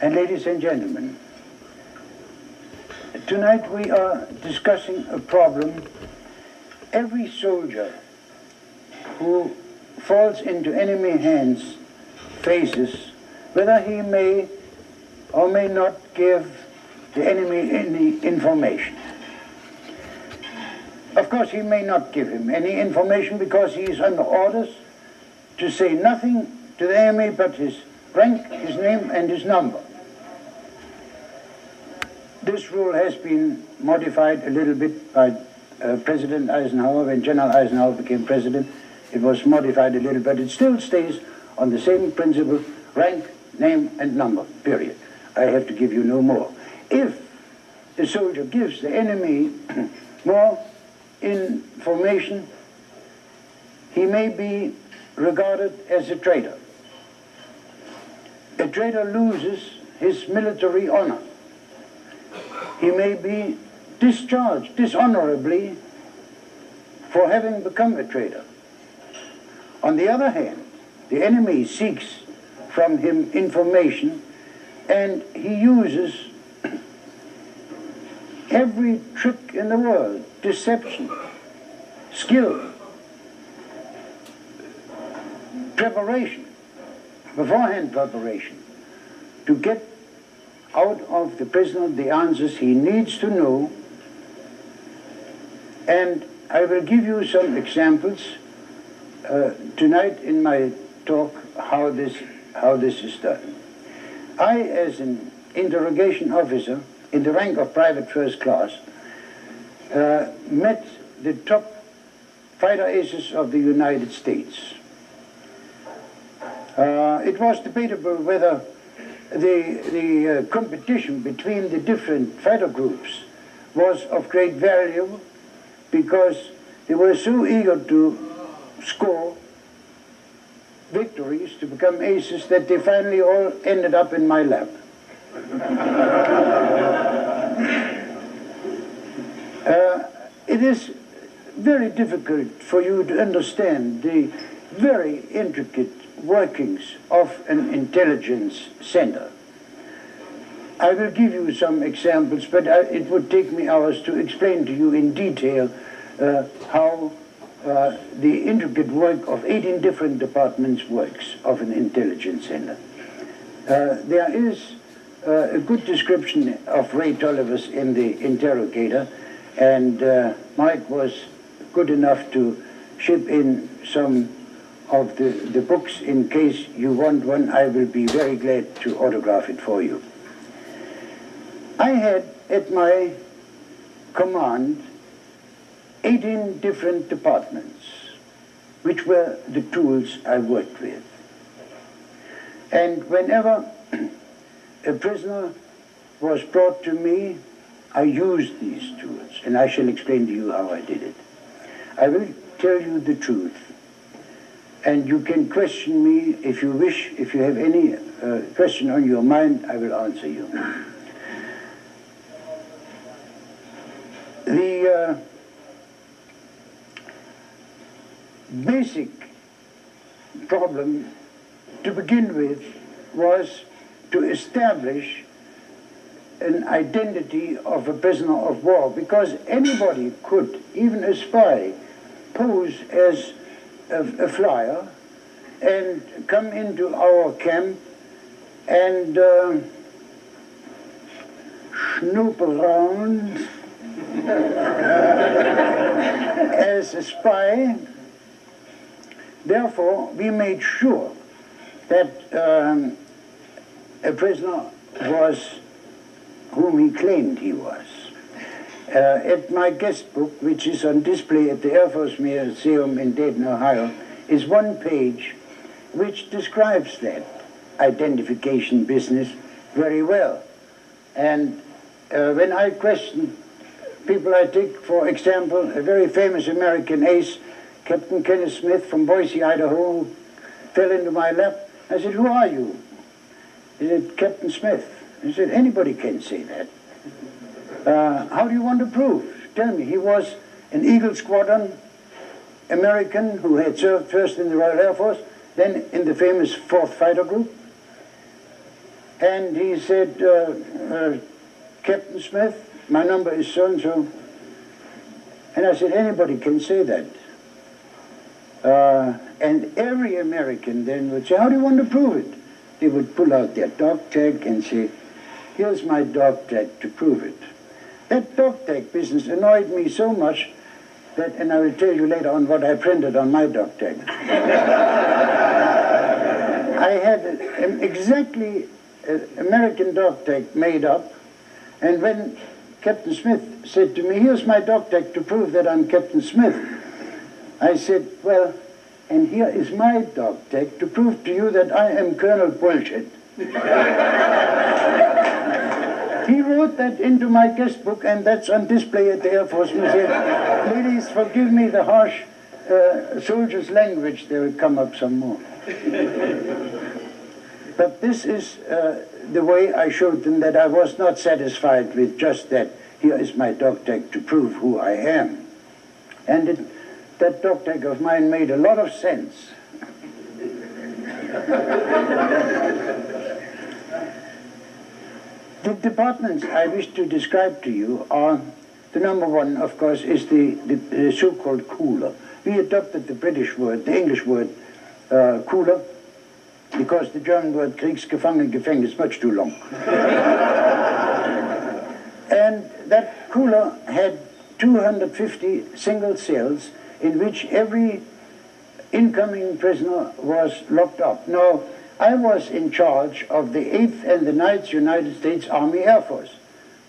and ladies and gentlemen, tonight we are discussing a problem every soldier who falls into enemy hands faces, whether he may or may not give the enemy any information. Of course, he may not give him any information because he is under orders to say nothing to the enemy but his rank, his name, and his number. This rule has been modified a little bit by President Eisenhower. When General Eisenhower became president, it was modified a little, but it still stays on the same principle: rank, name, and number, period. I have to give you no more. If the soldier gives the enemy more information, he may be regarded as a traitor. A traitor loses his military honor. He may be discharged dishonorably for having become a traitor. On the other hand, the enemy seeks from him information, and he uses every trick in the world: deception, skill, preparation, beforehand preparation, to get out of the prisoner the answers he needs to know. And I will give you some examples tonight in my talk how this is done. I, as an interrogation officer in the rank of private first class, met the top fighter aces of the United States. It was debatable whether the competition between the different fighter groups was of great value, because they were so eager to score victories, to become aces, that they finally all ended up in my lap. It is very difficult for you to understand the very intricate workings of an intelligence center. I will give you some examples, but it would take me hours to explain to you in detail how the intricate work of 18 different departments works of an intelligence center. There is a good description of Ray Tolliver's in the Interrogator, and Mike was good enough to ship in some of the books. In case you want one, I will be very glad to autograph it for you. I had at my command 18 different departments, which were the tools I worked with. And whenever a prisoner was brought to me, I used these tools, and I shall explain to you how I did it. I will tell you the truth, and you can question me if you wish. If you have any question on your mind, I will answer you. The basic problem to begin with was to establish an identity of a prisoner of war, because anybody could, even a spy, pose as a flyer and come into our camp and snoop around as a spy. Therefore, we made sure that a prisoner was whom he claimed he was. At my guest book, which is on display at the Air Force Museum in Dayton, Ohio, is one page which describes that identification business very well. And when I question people, I take, for example, a very famous American ace, Captain Kenneth Smith from Boise, Idaho, who fell into my lap. I said, "Who are you?" He said, "Captain Smith." I said, "Anybody can say that. How do you want to prove? Tell me." He was an Eagle Squadron American who had served first in the Royal Air Force, then in the famous 4th Fighter Group. And he said, "Captain Smith, my number is so-and-so." And I said, "Anybody can say that." And every American then would say, "How do you want to prove it?" They would pull out their dog tag and say, "Here's my dog tag to prove it." That dog tag business annoyed me so much that, and I will tell you later on what I printed on my dog tag. I had an exactly American dog tag made up, and when Captain Smith said to me, "Here's my dog tag to prove that I'm Captain Smith," I said, "Well, and here is my dog tag to prove to you that I am Colonel Bullshit." He wrote that into my guest book, and that's on display at the Air Force Museum. Ladies, forgive me the harsh soldier's language. There will come up some more. But this is the way I showed them that I was not satisfied with just that. Here is my dog tag to prove who I am. And that dog tag of mine made a lot of sense. The departments I wish to describe to you are, the number one, of course, is the so-called cooler. We adopted the British word, the English word, cooler, because the German word Kriegsgefangenen is much too long. And that cooler had 250 single cells in which every incoming prisoner was locked up. Now, I was in charge of the 8th and the 9th United States Army Air Force.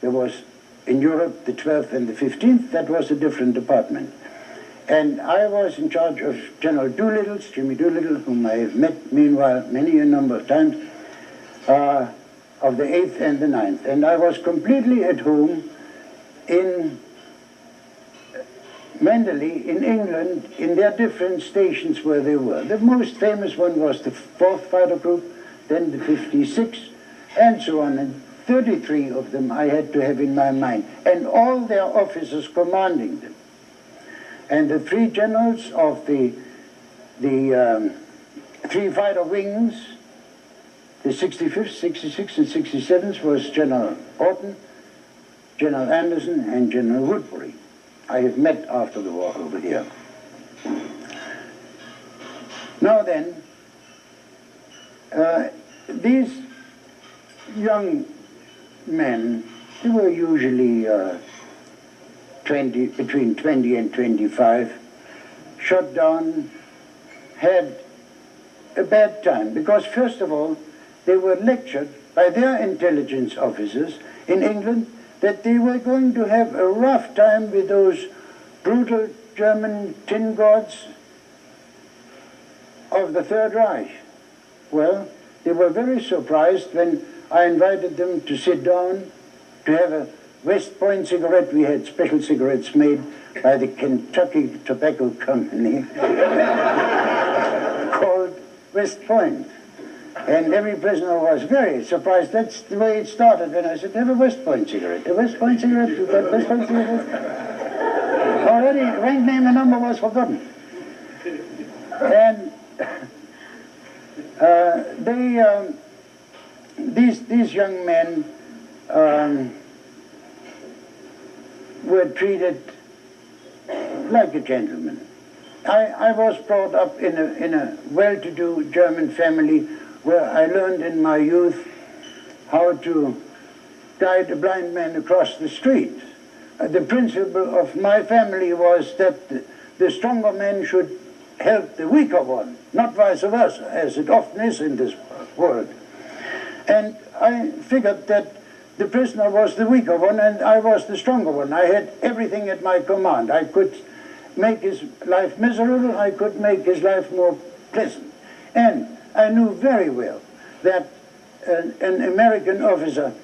There was, in Europe, the 12th and the 15th. That was a different department. And I was in charge of General Doolittle's, Jimmy Doolittle, whom I have met, meanwhile, many a number of times, of the 8th and the 9th. And I was completely at home in Mandalay, in England, in their different stations where they were. The most famous one was the 4th Fighter Group, then the 56, and so on. And 33 of them I had to have in my mind, and all their officers commanding them. And the 3 generals of the 3 fighter wings, the 65th, 66th, and 67th was General Orton, General Anderson, and General Woodbury. I have met after the war over here. Now then, these young men, they were usually between 20 and 25, shot down, had a bad time, because first of all, they were lectured by their intelligence officers in England that they were going to have a rough time with those brutal German tin gods of the Third Reich. Well, they were very surprised when I invited them to sit down to have a West Point cigarette. We had special cigarettes made by the Kentucky Tobacco Company called West Point. And every prisoner was very surprised. That's the way it started when I said, have a West Point cigarette. A West Point cigarette? You got West Point cigarette? Already, rank, name, and number was forgotten. And these young men were treated like a gentleman. I was brought up in a well-to-do German family where I learned in my youth how to guide a blind man across the street. The principle of my family was that the stronger man should help the weaker one, not vice versa, as it often is in this world. And I figured that the prisoner was the weaker one and I was the stronger one. I had everything at my command. I could make his life miserable, I could make his life more pleasant. And I knew very well that an American officer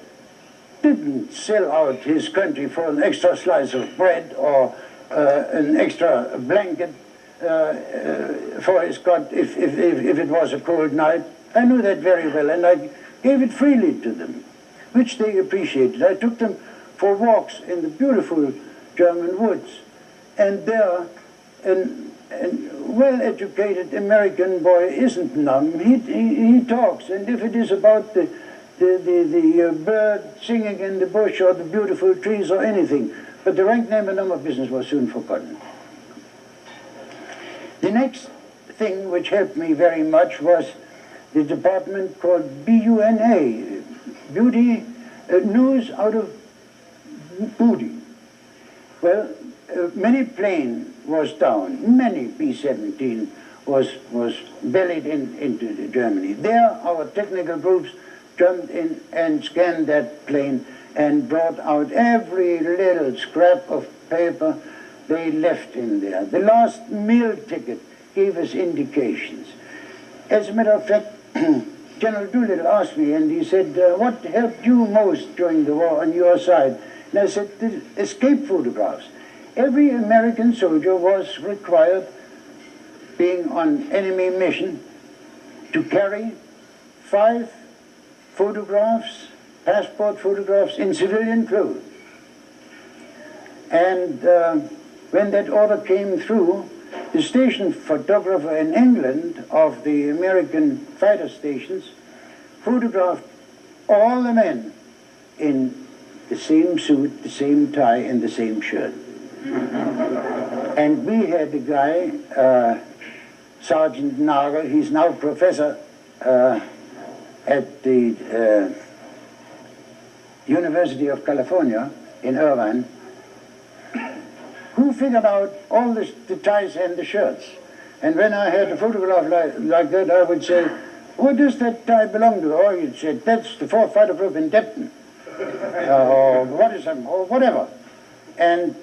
didn't sell out his country for an extra slice of bread or an extra blanket for his cot if it was a cold night. I knew that very well, and I gave it freely to them, which they appreciated. I took them for walks in the beautiful German woods, and there a well-educated American boy isn't numb. He talks, and if it is about the bird singing in the bush or the beautiful trees or anything, but the rank, name, and number business was soon forgotten. The next thing which helped me very much was the department called BUNA, Beauty, News out of Booty. Well, many plane was down, many B-17 was bellied into Germany. There our technical groups jumped in and scanned that plane and brought out every little scrap of paper they left in there. The last meal ticket gave us indications. As a matter of fact, General Doolittle asked me, and he said, what helped you most during the war on your side? And I said, the escape photographs. Every American soldier was required, being on enemy mission, to carry 5 photographs, passport photographs, in civilian clothes. And when that order came through, the station photographer in England of the American fighter stations photographed all the men in the same suit, the same tie, and the same shirt. And we had a guy, Sergeant Nagel, he's now professor at the University of California in Irvine, who figured out all the ties and the shirts. And when I had a photograph like that, I would say, what does that tie belong to? Or you'd say, that's the 4th Fighter Group in Depton. Or what is that, or whatever. And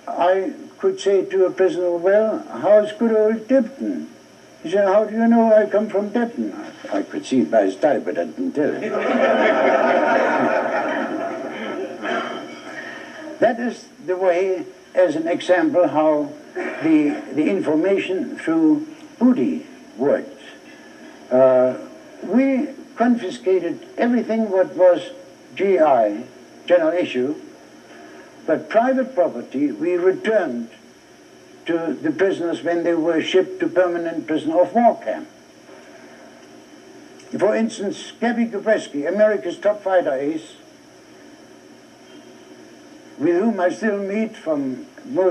I could say to a prisoner, well, how's good old Depton? He said, how do you know I come from Depton? I could see it by his tie, but I didn't tell him. That is the way, as an example, how the information through booty works. We confiscated everything what was GI, general issue, but private property we returned to the prisoners when they were shipped to permanent prisoner of war camp. For instance, Gabby Gabreski, America's top fighter ace, with whom I still meet from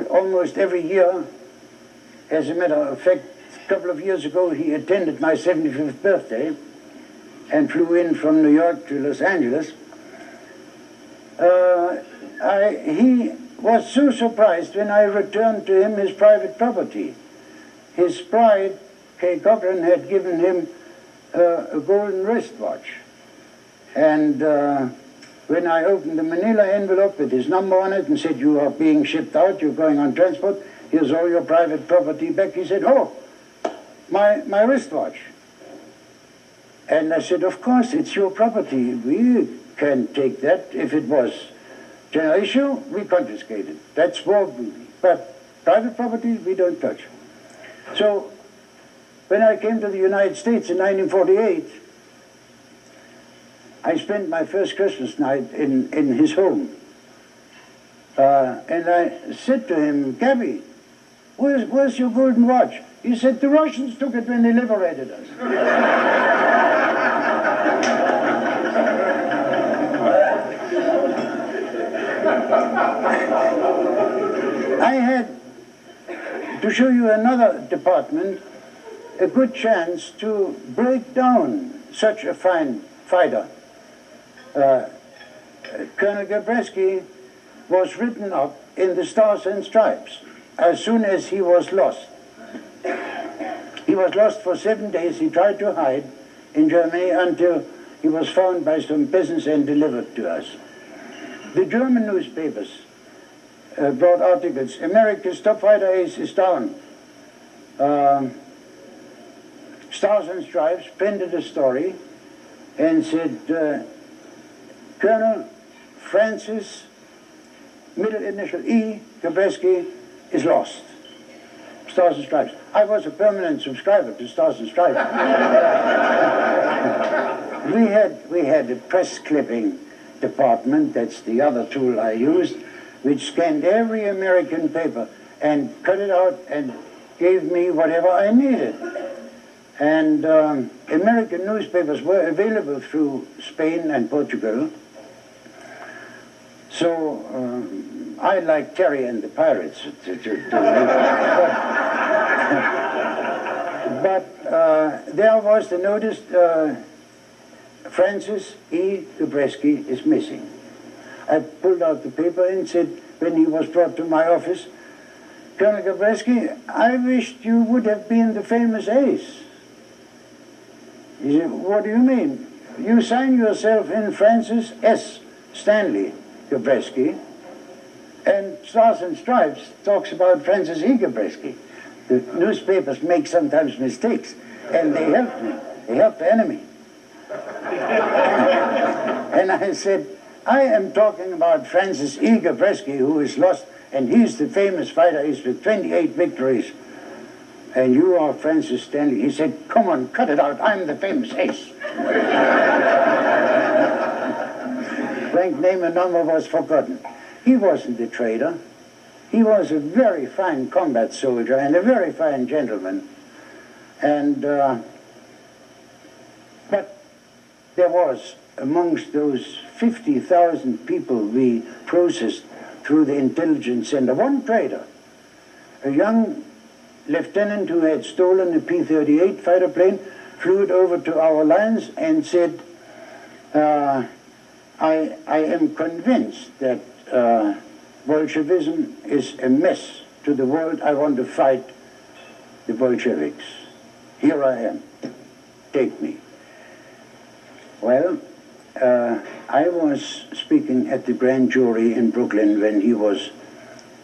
almost every year. As a matter of fact, a couple of years ago he attended my 75th birthday and flew in from New York to Los Angeles. He was so surprised when I returned to him his private property. His bride, Kay Cochran, had given him a golden wristwatch. And when I opened the manila envelope with his number on it and said, "You are being shipped out, you're going on transport, here's all your private property back," he said, "Oh, my wristwatch." And I said, "Of course, it's your property. We can take that. If it was general issue, we confiscate it. That's war booty. But private property, we don't touch." So when I came to the United States in 1948, I spent my first Christmas night in his home. And I said to him, "Gabby, where's your golden watch?" He said, "The Russians took it when they liberated us." I had, to show you another department, a good chance to break down such a fine fighter. Colonel Gabreski was written up in the Stars and Stripes as soon as he was lost. He was lost for 7 days. He tried to hide in Germany until he was found by some peasants and delivered to us. The German newspapers brought articles. "America's top fighter ace is down." Stars and Stripes printed a story and said, "Colonel Francis, middle initial E, Gabreski, is lost." Stars and Stripes. I was a permanent subscriber to Stars and Stripes. We had a press clipping department, that's the other tool I used, which scanned every American paper and cut it out and gave me whatever I needed. And American newspapers were available through Spain and Portugal. So I like Terry and the Pirates. But there was the notice, Francis E. Gabreski is missing. I pulled out the paper and said, when he was brought to my office, "Colonel Gabreski, I wished you would have been the famous ace." He said, "What do you mean? You sign yourself in Francis S. Stanley Gabreski, and Stars and Stripes talks about Francis E. Gabreski." The newspapers make sometimes mistakes, and they helped me. They helped the enemy. And I said, "I am talking about Francis E. Gabreski, who is lost, and he's the famous fighter. He's with 28 victories. And you are Francis Stanley." He said, "Come on, cut it out. I'm the famous ace." Frank name and number was forgotten. He wasn't a traitor. He was a very fine combat soldier and a very fine gentleman. And but there was, amongst those 50,000 people we processed through the intelligence center, one traitor, a young lieutenant who had stolen a P-38 fighter plane, flew it over to our lines and said, I am convinced that Bolshevism is a mess to the world. I want to fight the Bolsheviks. Here I am. Take me. Well, I was speaking at the grand jury in Brooklyn when he was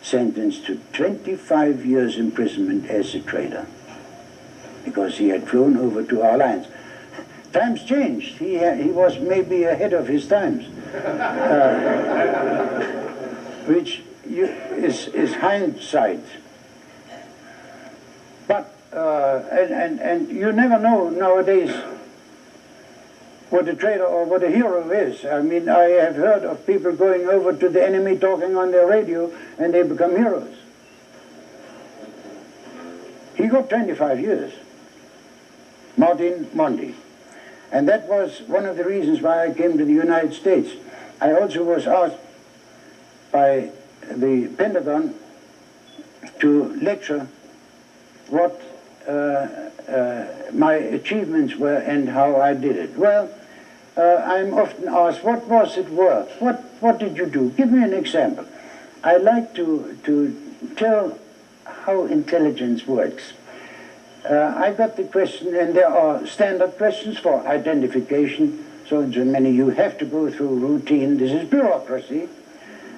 sentenced to 25 years imprisonment as a traitor because he had flown over to our lines. Times changed. He was maybe ahead of his times, which is hindsight. But and you never know nowadays what a traitor or what a hero is. I mean, I have heard of people going over to the enemy talking on their radio and they become heroes. He got 25 years. Martin Monti. And that was one of the reasons why I came to the United States. I also was asked by the Pentagon to lecture what my achievements were and how I did it. Well, I'm often asked, what was it worth? What did you do? Give me an example. I like to tell how intelligence works. I got the question, and there are standard questions for identification. So in Germany you have to go through routine. This is bureaucracy.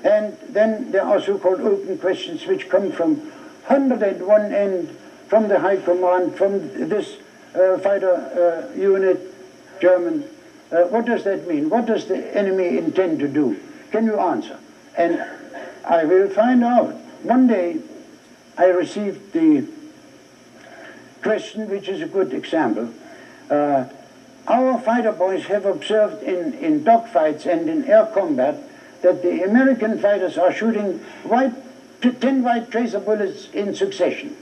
And then there are so-called open questions which come from 101 end, from the high command, from this fighter unit, German. What does that mean? What does the enemy intend to do? Can you answer? And I will find out. One day I received the question, which is a good example. Our fighter boys have observed in dogfights and in air combat that the American fighters are shooting 10 white tracer bullets in succession.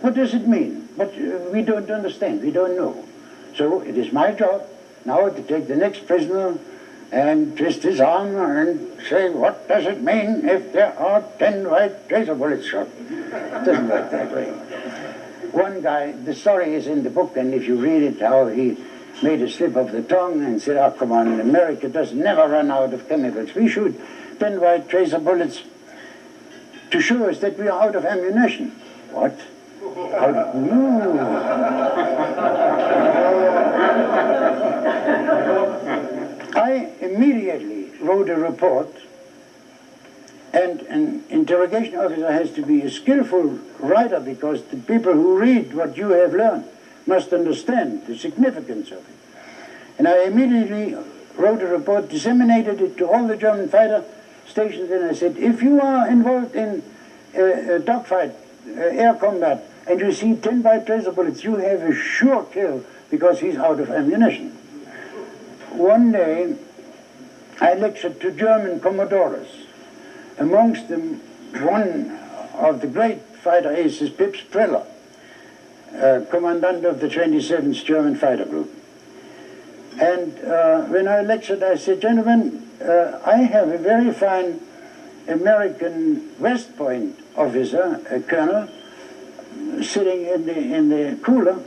What does it mean? But we don't understand, we don't know. So it is my job now to take the next prisoner and twist his arm and say, what does it mean if there are 10 white tracer bullets shot? It doesn't work that way. One guy, the story is in the book, and if you read it, how he made a slip of the tongue and said, oh, come on, America does never run out of chemicals. We shoot 10 white tracer bullets to show us that we are out of ammunition. What? I immediately wrote a report, and an interrogation officer has to be a skillful writer, because the people who read what you have learned must understand the significance of it. And I immediately wrote a report, disseminated it to all the German fighter stations, and I said, if you are involved in a dogfight, air combat, and you see 10 white tracer bullets, you have a sure kill, because he's out of ammunition. One day, I lectured to German commodores. Amongst them, one of the great fighter aces, Pips Preller, commandant of the 27th German Fighter Group. And when I lectured, I said, gentlemen, I have a very fine American West Point officer, a colonel, sitting in the cooler.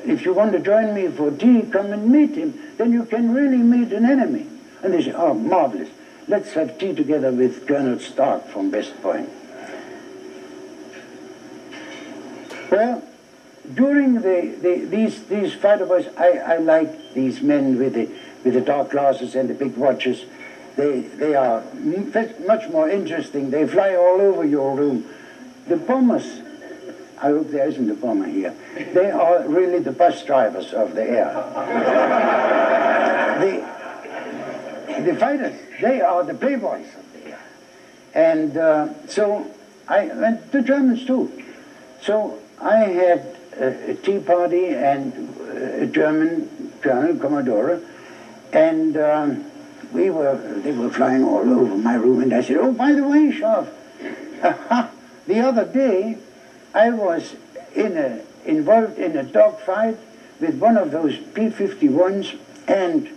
If you want to join me for tea, come and meet him. Then you can really meet an enemy. And they say, oh, marvelous. Let's have tea together with Colonel Stark from West Point. Well, during these fighter boys, I like these men with the dark glasses and the big watches. They are much more interesting. They fly all over your room. The bombers, I hope there isn't a bomber here, they are really the bus drivers of the air. The fighters, they are the playboys of the air. And so I went to Germans too. So I had a tea party and a German colonel, Commodore, and they were flying all over my room, and I said, oh, by the way, Scharff, the other day I was involved in a dogfight with one of those P-51s, and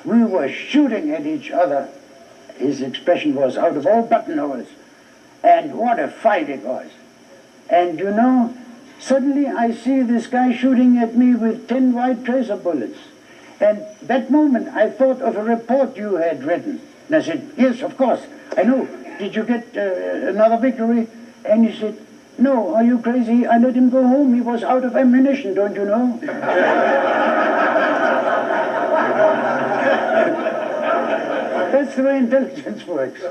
we were shooting at each other. His expression was out of all buttonholes, and what a fight it was. And you know, suddenly I see this guy shooting at me with 10 white tracer bullets. And that moment I thought of a report you had written. And I said, yes, of course, I know. Did you get another victory? And he said, no, are you crazy? I let him go home. He was out of ammunition, don't you know? That's the way intelligence works.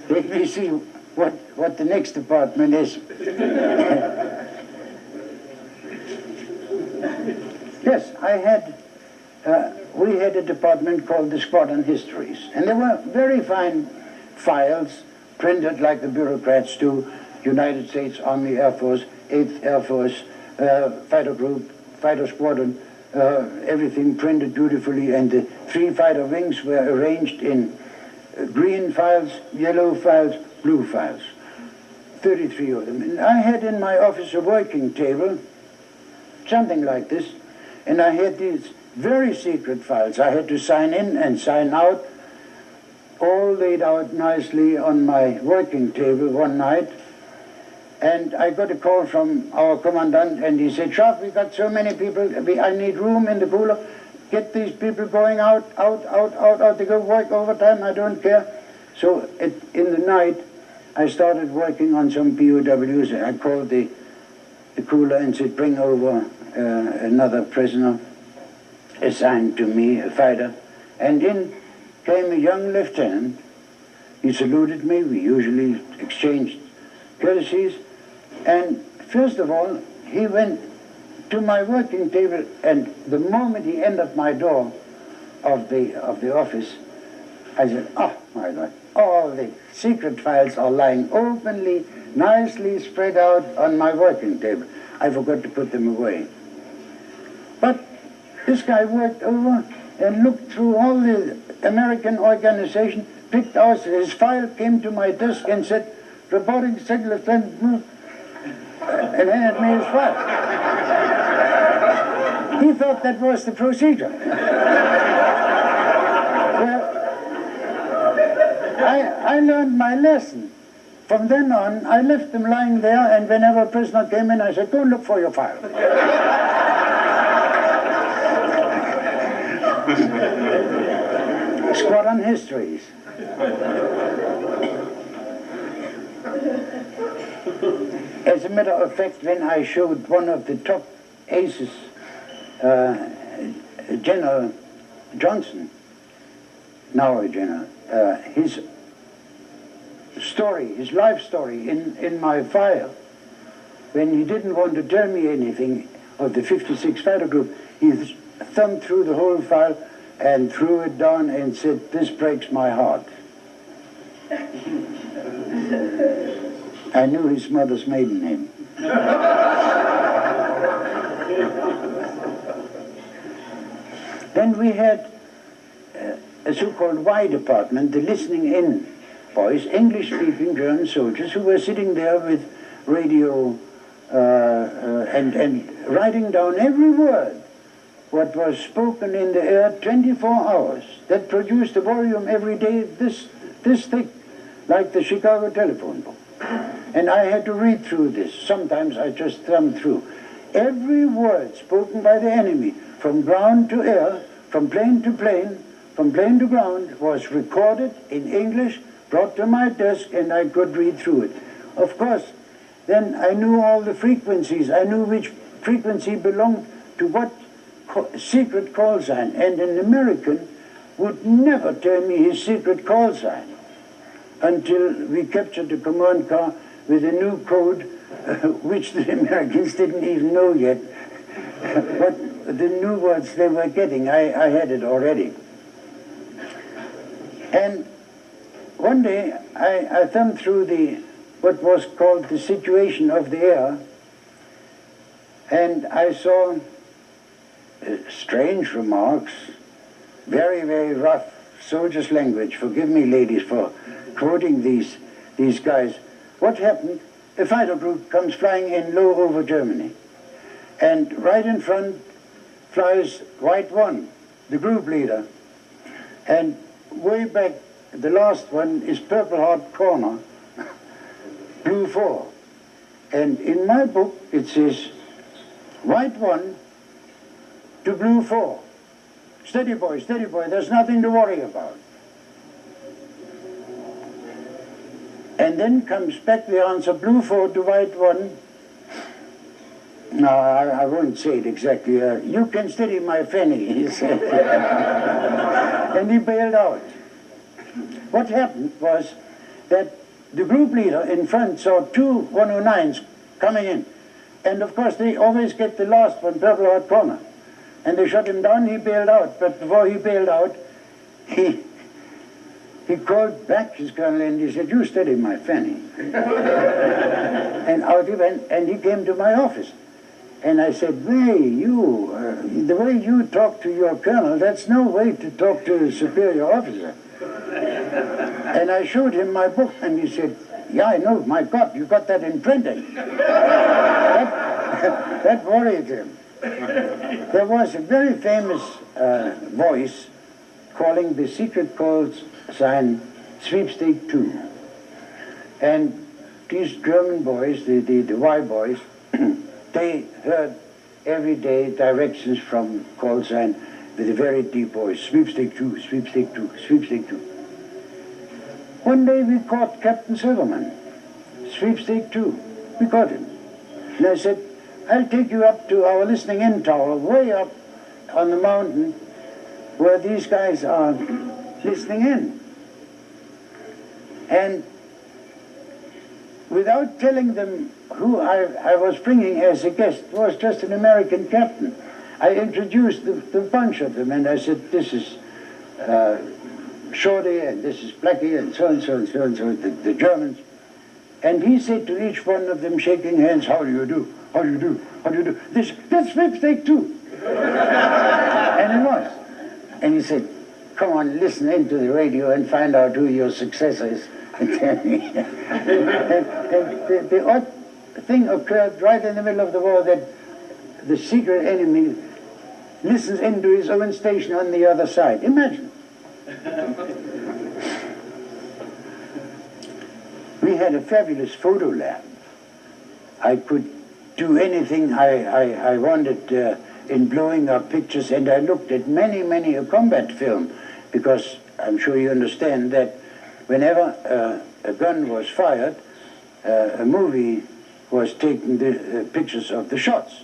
Let me see what the next department is. Yes, we had a department called the Squadron Histories, and there were very fine files printed like the bureaucrats do: United States Army, Air Force, 8th Air Force, fighter group, fighter squadron, everything printed beautifully, and the 3 fighter wings were arranged in green files, yellow files, blue files, 33 of them. And I had in my office a working table, something like this, And I had these very secret files. I had to sign in and sign out, all laid out nicely on my working table one night. And I got a call from our commandant, and he said, Scharff, we got so many people, I need room in the cooler. Get these people going out. They go work overtime, I don't care. So in the night, I started working on some POWs. I called the cooler and said, bring over another prisoner assigned to me, a fighter. And in came a young lieutenant. He saluted me. We usually exchanged courtesies. And first of all, he went to my working table, and the moment he entered my door of the office, I said, oh my God, all the secret files are lying openly, nicely spread out on my working table. I forgot to put them away. But this guy worked over and looked through all the American organization, picked out his file, came to my desk and said, reporting Secretary, and handed me his file. He thought that was the procedure. Well, I learned my lesson. From then on, I left them lying there, and whenever a prisoner came in, I said, go and look for your file. Squadron histories. As a matter of fact, when I showed one of the top aces, General Johnson, now a general, his story, his life story in my file, when he didn't want to tell me anything of the 56 fighter group, he thumbed through the whole file and threw it down and said, this breaks my heart. I knew his mother's maiden name. Then we had a so-called Y department, the listening in boys, English-speaking German soldiers who were sitting there with radio and writing down every word what was spoken in the air 24 hours. That produced a volume every day this thick, like the Chicago telephone book. And I had to read through this. Sometimes I just thumbed through. Every word spoken by the enemy, from ground to air, from plane to plane, from plane to ground, was recorded in English, brought to my desk, and I could read through it. Of course, then I knew all the frequencies. I knew which frequency belonged to what secret call sign. And an American would never tell me his secret call sign until we captured a command car with a new code, which the Americans didn't even know yet. What the new words they were getting, I had it already. And one day I thumbed through what was called the situation of the air, and I saw strange remarks, very, very rough soldier's language. Forgive me, ladies, for quoting these guys. What happened? A fighter group comes flying in low over Germany, and right in front flies White 1, the group leader, and way back, the last one is Purple Heart Corner, Blue 4. And in my book it says, White 1 to Blue 4. Steady boy, there's nothing to worry about. And then comes back the answer, Blue 4 to White 1. No, I won't say it exactly. You can steady my fanny, he said. And he bailed out. What happened was that the group leader in front saw two 109s coming in. And of course they always get the last one, Purple Heart Corner. And they shot him down, he bailed out. But before he bailed out, he called back his colonel and he said, you steady my fanny. And out he went, and he came to my office. And I said, the way you talk to your colonel, that's no way to talk to a superior officer. And I showed him my book, and he said, yeah, I know, my God, you got that in printing. That worried him. There was a very famous voice calling the secret call sign Sweepstake 2. And these German boys, the Y boys, they heard every day directions from call sign with a very deep voice, Sweepstake 2, Sweepstake 2, Sweepstake 2. One day we caught Captain Silverman, Sweepstake 2. We caught him. And I said, I'll take you up to our listening in tower, way up on the mountain where these guys are listening in. And without telling them who I was bringing as a guest, it was just an American captain. I introduced the bunch of them, and I said, this is Shorty, and this is Blackie, and so and so and so and so, the Germans. And he said to each one of them, shaking hands, how do you do? How do you do? How do you do? That's Sweepstake 2. And it was. And he said, come on, listen into the radio and find out who your successor is. And the odd thing occurred right in the middle of the war that the secret enemy listens into his own station on the other side. Imagine. We had a fabulous photo lab. I could do anything I wanted in blowing up pictures, and I looked at many a combat film, because I'm sure you understand that whenever a gun was fired, a movie was taking the pictures of the shots.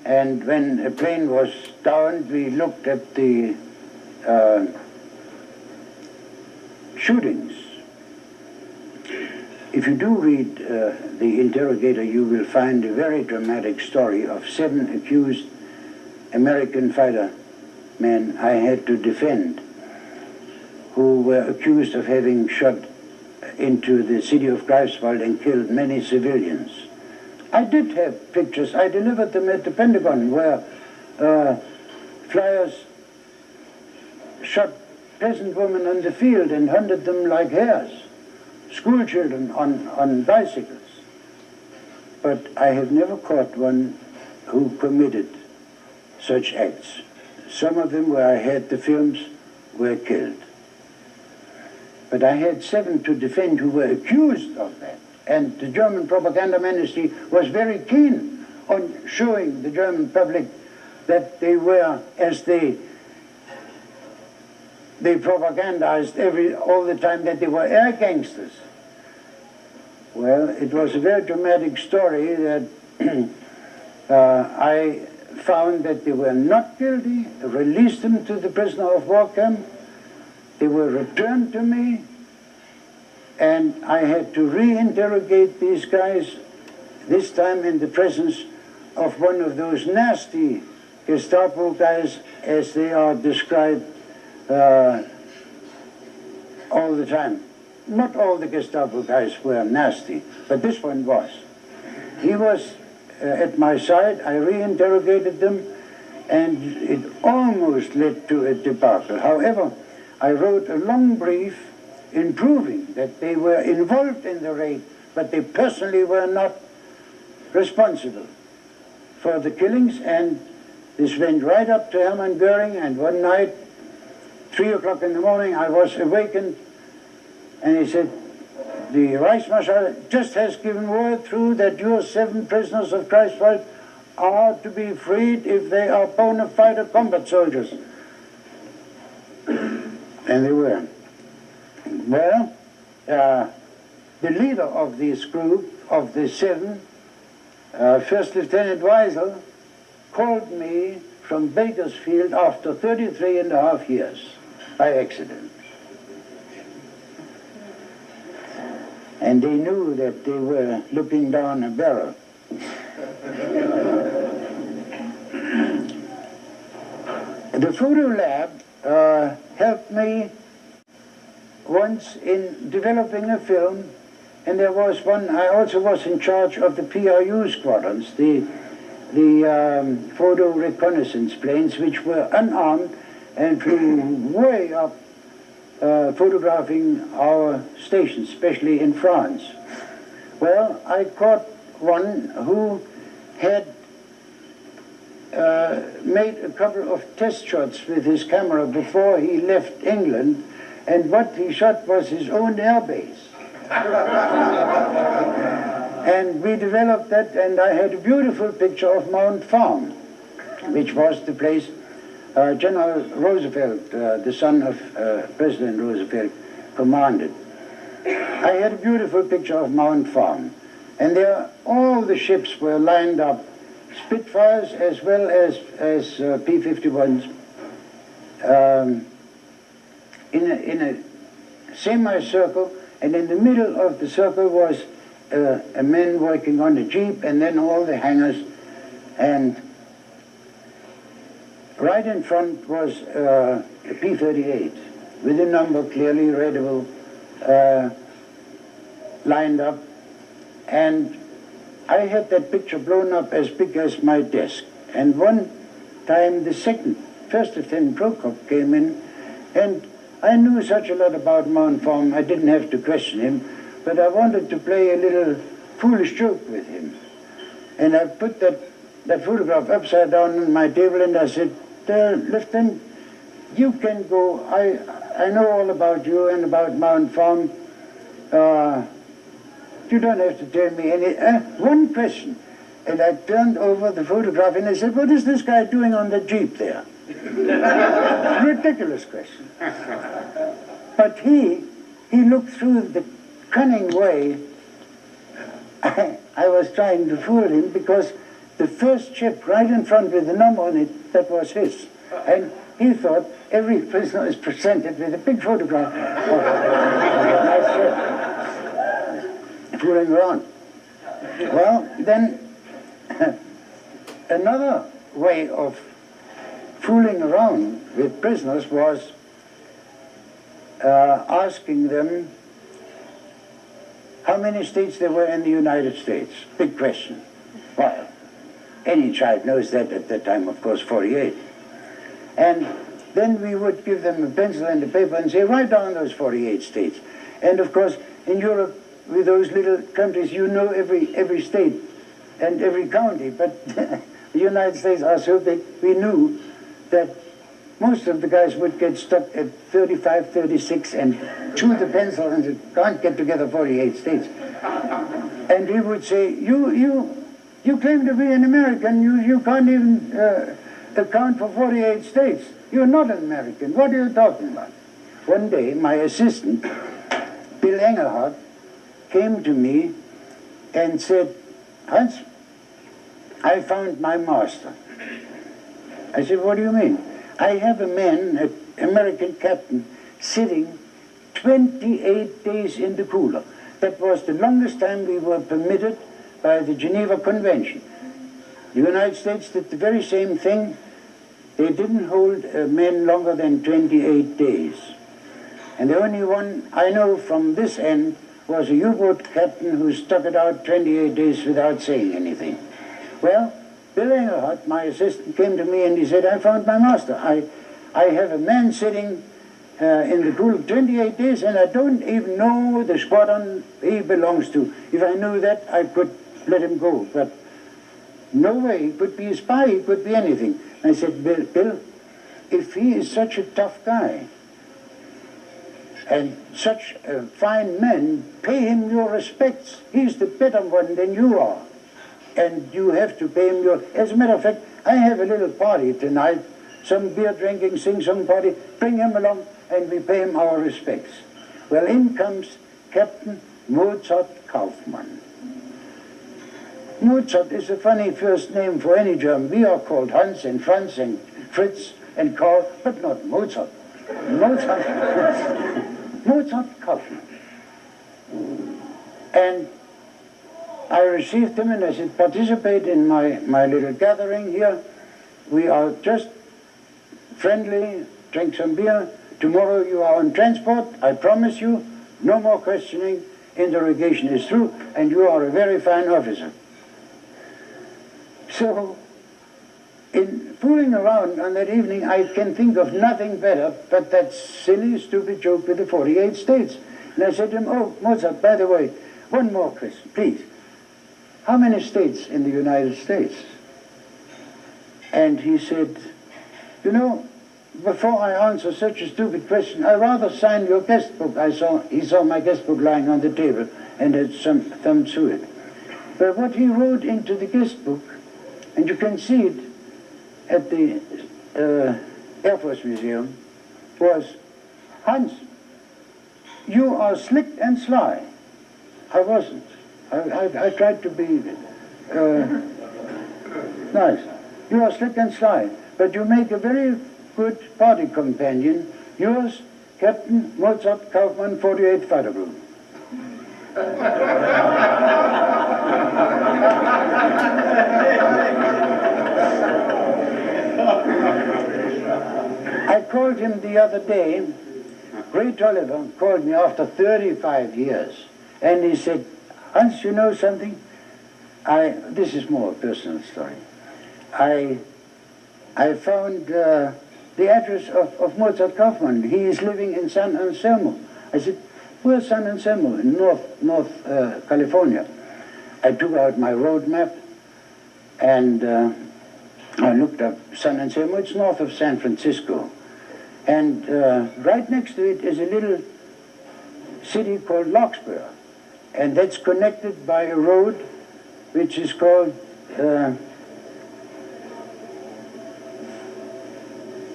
And when a plane was down, we looked at the shootings. If you do read The Interrogator, you will find a very dramatic story of 7 accused American fighter men I had to defend, who were accused of having shot into the city of Greifswald and killed many civilians. I did have pictures. I delivered them at the Pentagon, where flyers shot peasant women on the field and hunted them like hares, school children on bicycles. But I have never caught one who committed such acts. Some of them where I had the films were killed. But I had 7 to defend who were accused of that. And the German propaganda ministry was very keen on showing the German public that they were, as they propagandized all the time, that they were air gangsters. Well, it was a very dramatic story that I found that they were not guilty, released them to the prisoner of war camp. They were returned to me, and I had to re-interrogate these guys, this time in the presence of one of those nasty Gestapo guys, as they are described all the time. Not all the Gestapo guys were nasty, but this one was. He was at my side. I re-interrogated them, and it almost led to a debacle. However, I wrote a long brief in proving that they were involved in the raid, but they personally were not responsible for the killings, and this went right up to Hermann Goering, and one night, 3 o'clock in the morning, I was awakened, and he said, the Reichsmarschall just has given word through that your 7 prisoners of Greifswald are to be freed if they are bona fide combat soldiers. And they were. Well, the leader of this group, of the 7, First Lieutenant Weisel, called me from Bakersfield after 33.5 years by accident. And they knew that they were looking down a barrel. The photo lab helped me once in developing a film, and there was one, I also was in charge of the PRU squadrons, the photo reconnaissance planes, which were unarmed and flew way up photographing our stations, especially in France. Well, I caught one who had made a couple of test shots with his camera before he left England, and what he shot was his own airbase. And we developed that, and I had a beautiful picture of Mount Farm, which was the place General Roosevelt, the son of President Roosevelt, commanded. I had a beautiful picture of Mount Farm, and there all the ships were lined up, Spitfires as well as P-51s, in a semicircle, and in the middle of the circle was a man working on a jeep, and then all the hangars, and right in front was a P-38 with a number clearly readable, lined up, and I had that picture blown up as big as my desk. And one time the first Lieutenant Prokop came in, and I knew such a lot about Mount Farm, I didn't have to question him, but I wanted to play a little foolish joke with him. And I put that photograph upside down on my table, and I said, Lieutenant, you can go. I know all about you and about Mount Farm. You don't have to tell me any. One question. And I turned over the photograph and I said, what is this guy doing on the jeep there? Ridiculous question. But he looked through the cunning way I was trying to fool him, because the first ship right in front with the number on it, that was his. And he thought every prisoner is presented with a big photograph of a nice ship, fooling around. Well, then another way of fooling around with prisoners was asking them how many states there were in the United States. Big question. Well, any child knows that at that time, of course, 48. And then we would give them a pencil and a paper and say, write down those 48 states. And of course, in Europe, with those little countries, you know every state and every county. But the United States are so big, we knew that most of the guys would get stuck at 35, 36 and chew the pencil and say, can't get together 48 states. And we would say, you claim to be an American, you can't even account for 48 states. You're not an American. What are you talking about? One day, my assistant, Bill Engelhardt, came to me and said, Hanns, I found my master. I said, what do you mean? I have a man, an American captain, sitting 28 days in the cooler. That was the longest time we were permitted by the Geneva Convention. The United States did the very same thing. They didn't hold men longer than 28 days. And the only one I know from this end was a U-boat captain who stuck it out 28 days without saying anything. Well, Bill Engelhardt, my assistant, came to me and he said, I found my master. I have a man sitting in the pool 28 days and I don't even know the squadron he belongs to. If I knew that, I could let him go. But no way, he could be a spy, he could be anything. I said, Bill, if he is such a tough guy and such a fine man, pay him your respects. He's the better one than you are. And you have to pay him your... As a matter of fact, I have a little party tonight, some beer drinking, sing-song party, bring him along and we pay him our respects. Well, in comes Captain Mozart Kaufmann. Mozart is a funny first name for any German. We are called Hans and Franz and Fritz and Karl, but not Mozart. Mozart Kaufmann. And I received him and I said, participate in my little gathering here. We are just friendly, drink some beer. Tomorrow you are on transport, I promise you. No more questioning. Interrogation is through and you are a very fine officer. So, in fooling around on that evening, I can think of nothing better but that silly, stupid joke with the 48 states. And I said to him, oh, Mozart, by the way, one more question, please. How many states in the United States? And he said, you know, before I answer such a stupid question, I rather sign your guest book. He saw my guest book lying on the table and had some thumbed through it. But what he wrote into the guest book, and you can see it at the Air Force Museum, was, Hans, you are slick and sly. I wasn't. I tried to be nice. You are slick and sly, but you make a very good party companion. Yours, Captain Mozart Kaufmann, 48th Fighter Group. I called him the other day. Ray Tolliver called me after 35 years, and he said, Hans, you know something? This is more a personal story. I found the address of Mozart Kaufmann. He is living in San Anselmo. I said, where's San Anselmo? In North California. I took out my road map and I looked up San Anselmo. It's north of San Francisco. And right next to it is a little city called Larkspur. And that's connected by a road which is called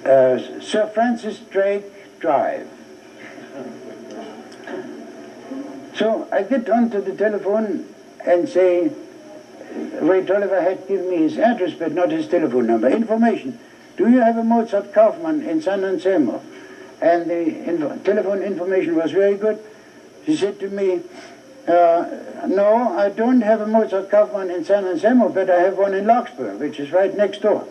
Sir Francis Drake Drive. So I get onto the telephone and say, Ray Tolliver had given me his address but not his telephone number. Information. Do you have a Mozart Kaufmann in San Anselmo? And the telephone information was very good. She said to me, no, I don't have a Mozart Kaufmann in San Anselmo, but I have one in Larkspur, which is right next door.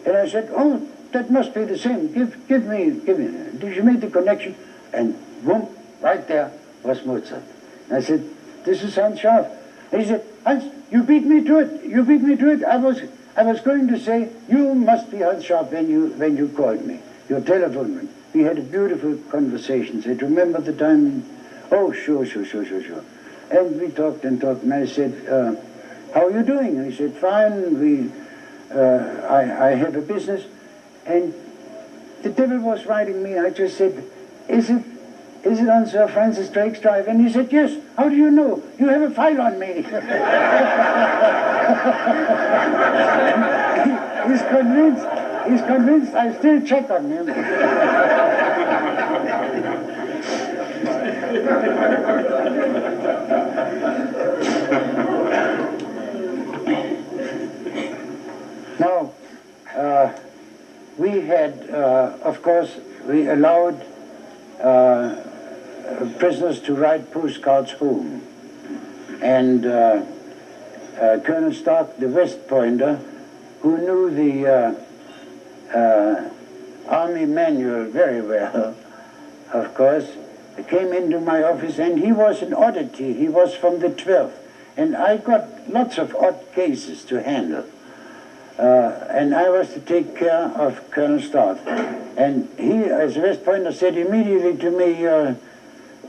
And I said, oh, that must be the same. Give me. Did you make the connection? And boom, right there was Mozart. And I said, this is Hanns Scharff. And he said, Hans, you beat me to it. You beat me to it. I was going to say, you must be Hanns Scharff when you called me. Your telephone. We had a beautiful conversation. Said, remember the time? Oh, sure. And we talked, and I said, how are you doing? And he said, fine. I have a business. And the devil was writing me. I just said, is it on Sir Francis Drake's Drive? And he said, yes. How do you know? You have a file on me. He's convinced I still check on him. Now, we had, of course, we allowed prisoners to write postcards home. And Colonel Stark, the West Pointer, who knew the Army manual very well, of course, came into my office, and he was an oddity. He was from the 12th. And I got lots of odd cases to handle. And I was to take care of Colonel Stark. And he, as a West Pointer, said immediately to me,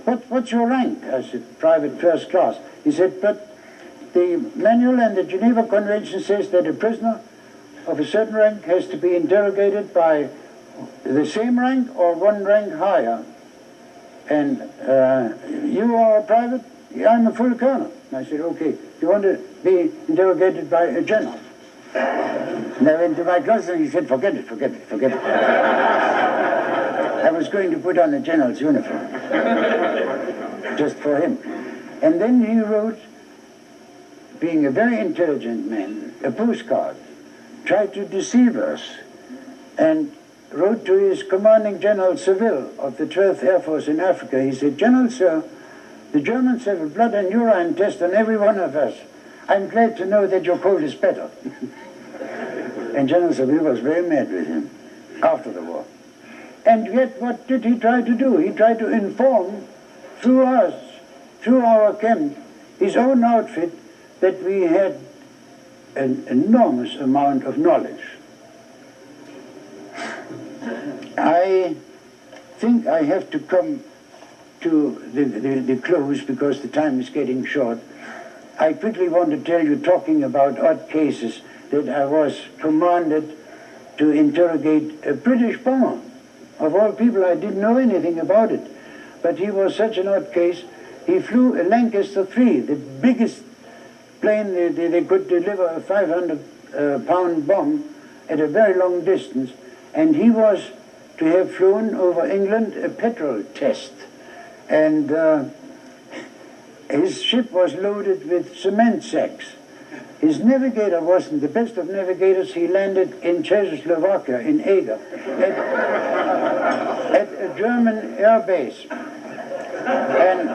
what's your rank? I said, private first class. He said, but the manual and the Geneva Convention says that a prisoner of a certain rank has to be interrogated by the same rank or one rank higher. And you are a private? Yeah, I'm a full colonel. And I said, okay, you want to be interrogated by a general? And I went to my closet and he said, forget it. I was going to put on a general's uniform, just for him. And then he wrote, being a very intelligent man, a postcard, tried to deceive us, and wrote to his commanding General Seville of the 12th Air Force in Africa. He said, General Sir, the Germans have a blood and urine test on every one of us. I'm glad to know that your cold is better. And General Seville was very mad with him after the war. And yet, what did he try to do? He tried to inform through us, through our camp, his own outfit, that we had an enormous amount of knowledge. I think I have to come to the close because the time is getting short. I quickly want to tell you, talking about odd cases, that I was commanded to interrogate a British bomber. Of all people, I didn't know anything about it. But he was such an odd case. He flew a Lancaster 3, the biggest plane they could deliver a 500-pound bomb at a very long distance. And he was to have flown over England a petrol test. And his ship was loaded with cement sacks. His navigator wasn't the best of navigators. He landed in Czechoslovakia, in Eger, at a German air base. And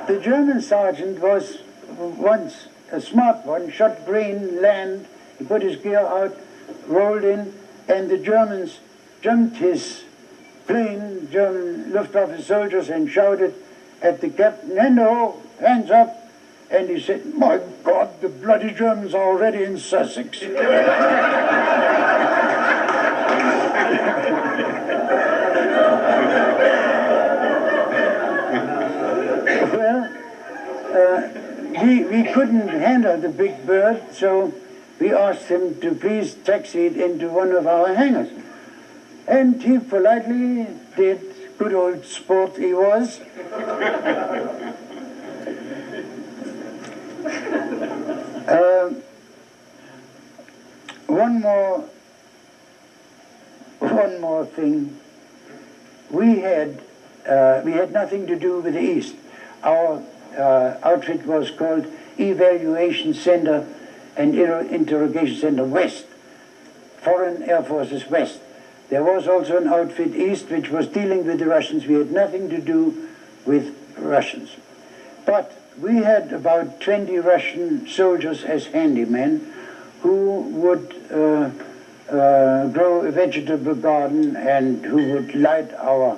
the German sergeant was once a smart one, shot green, land, he put his gear out, rolled in, and the Germans jumped his plane, German Luftwaffe soldiers, and shouted at the captain, "Hände, hands up!" And he said, "My God, the bloody Germans are already in Sussex." Well, we couldn't handle the big bird, so we asked him to please taxi it into one of our hangars. And he politely did, good old sport he was. One more thing. We had nothing to do with the East. Our outfit was called Evaluation Center and Interrogation Center West, Foreign Air Forces West. There was also an outfit East which was dealing with the Russians. We had nothing to do with Russians. But we had about 20 Russian soldiers as handymen who would grow a vegetable garden and who would light our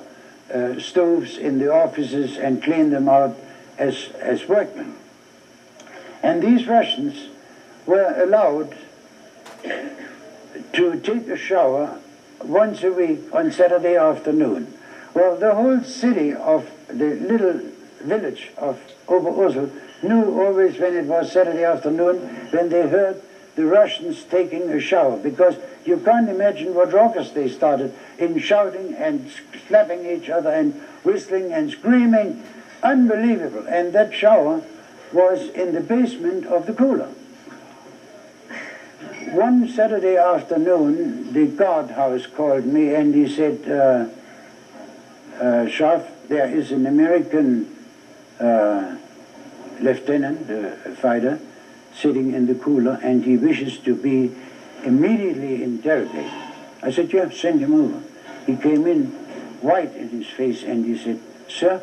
stoves in the offices and clean them out as workmen. And these Russians were allowed to take a shower once a week on Saturday afternoon. Well, the whole city of the little village of Oberursel knew always when it was Saturday afternoon when they heard the Russians taking a shower, because you can't imagine what ruckus they started in shouting and slapping each other and whistling and screaming. Unbelievable. And that shower was in the basement of the cooler. One Saturday afternoon, the guardhouse called me and he said, "Scharff, there is an American lieutenant, a fighter, sitting in the cooler, and he wishes to be immediately interrogated." I said, "Yeah, send him over." He came in, white in his face, and he said, "Sir,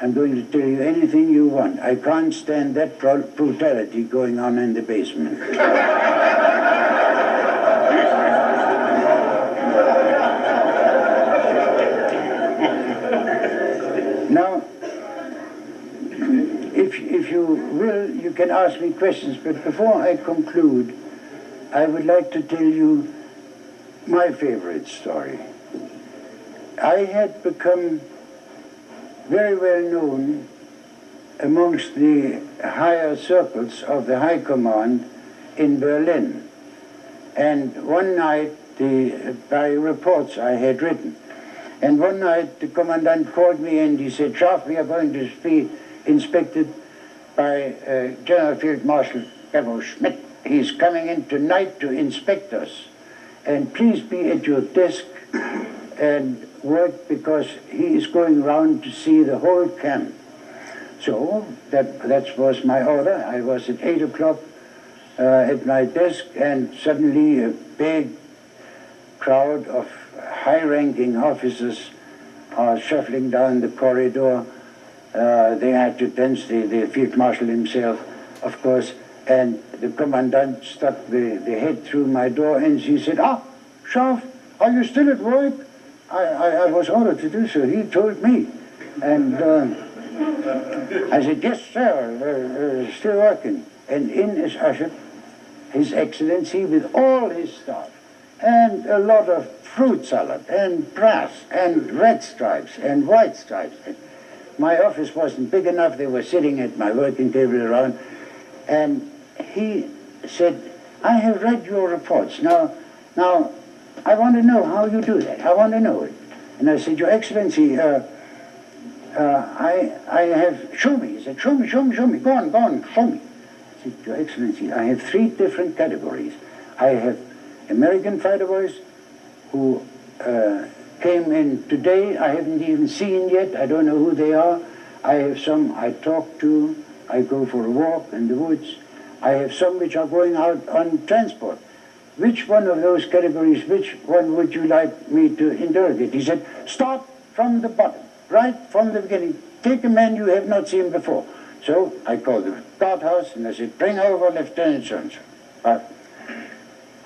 I'm going to tell you anything you want. I can't stand that brutality going on in the basement." Now, if you will, you can ask me questions, but before I conclude, I would like to tell you my favorite story. I had become very well known amongst the higher circles of the High Command in Berlin. And one night, by reports I had written, and one night the commandant called me and he said, "Scharff, we are going to be inspected by General Field Marshal General Schmidt. He's coming in tonight to inspect us. And please be at your desk and work, because he is going round to see the whole camp." So that was my order. I was at 8 o'clock at my desk, and suddenly a big crowd of high-ranking officers are shuffling down the corridor. The adjutant, the field marshal himself, of course, and the commandant stuck the head through my door, and she said, "Ah, Scharff, are you still at work?" I was ordered to do so. He told me. And I said, "Yes, sir, still working." And in is ushered His Excellency with all his staff, and a lot of fruit salad, and brass, and red stripes, and white stripes. my office wasn't big enough. They were sitting at my working table around, and he said, I have read your reports. Now, I want to know how you do that. I want to know it. And I said, Your Excellency, I have, show me. He said, show me. Go on, show me. I said, Your Excellency, I have 3 different categories. I have American fighter boys who came in today. I haven't even seen yet. I don't know who they are. I have some I talk to. I go for a walk in the woods. I have some which are going out on transport. Which one of those categories, which one would you like me to interrogate? He said, start from the bottom, right from the beginning. Take a man you have not seen before. So I called the guardhouse and I said, bring over Lieutenant so-and-so.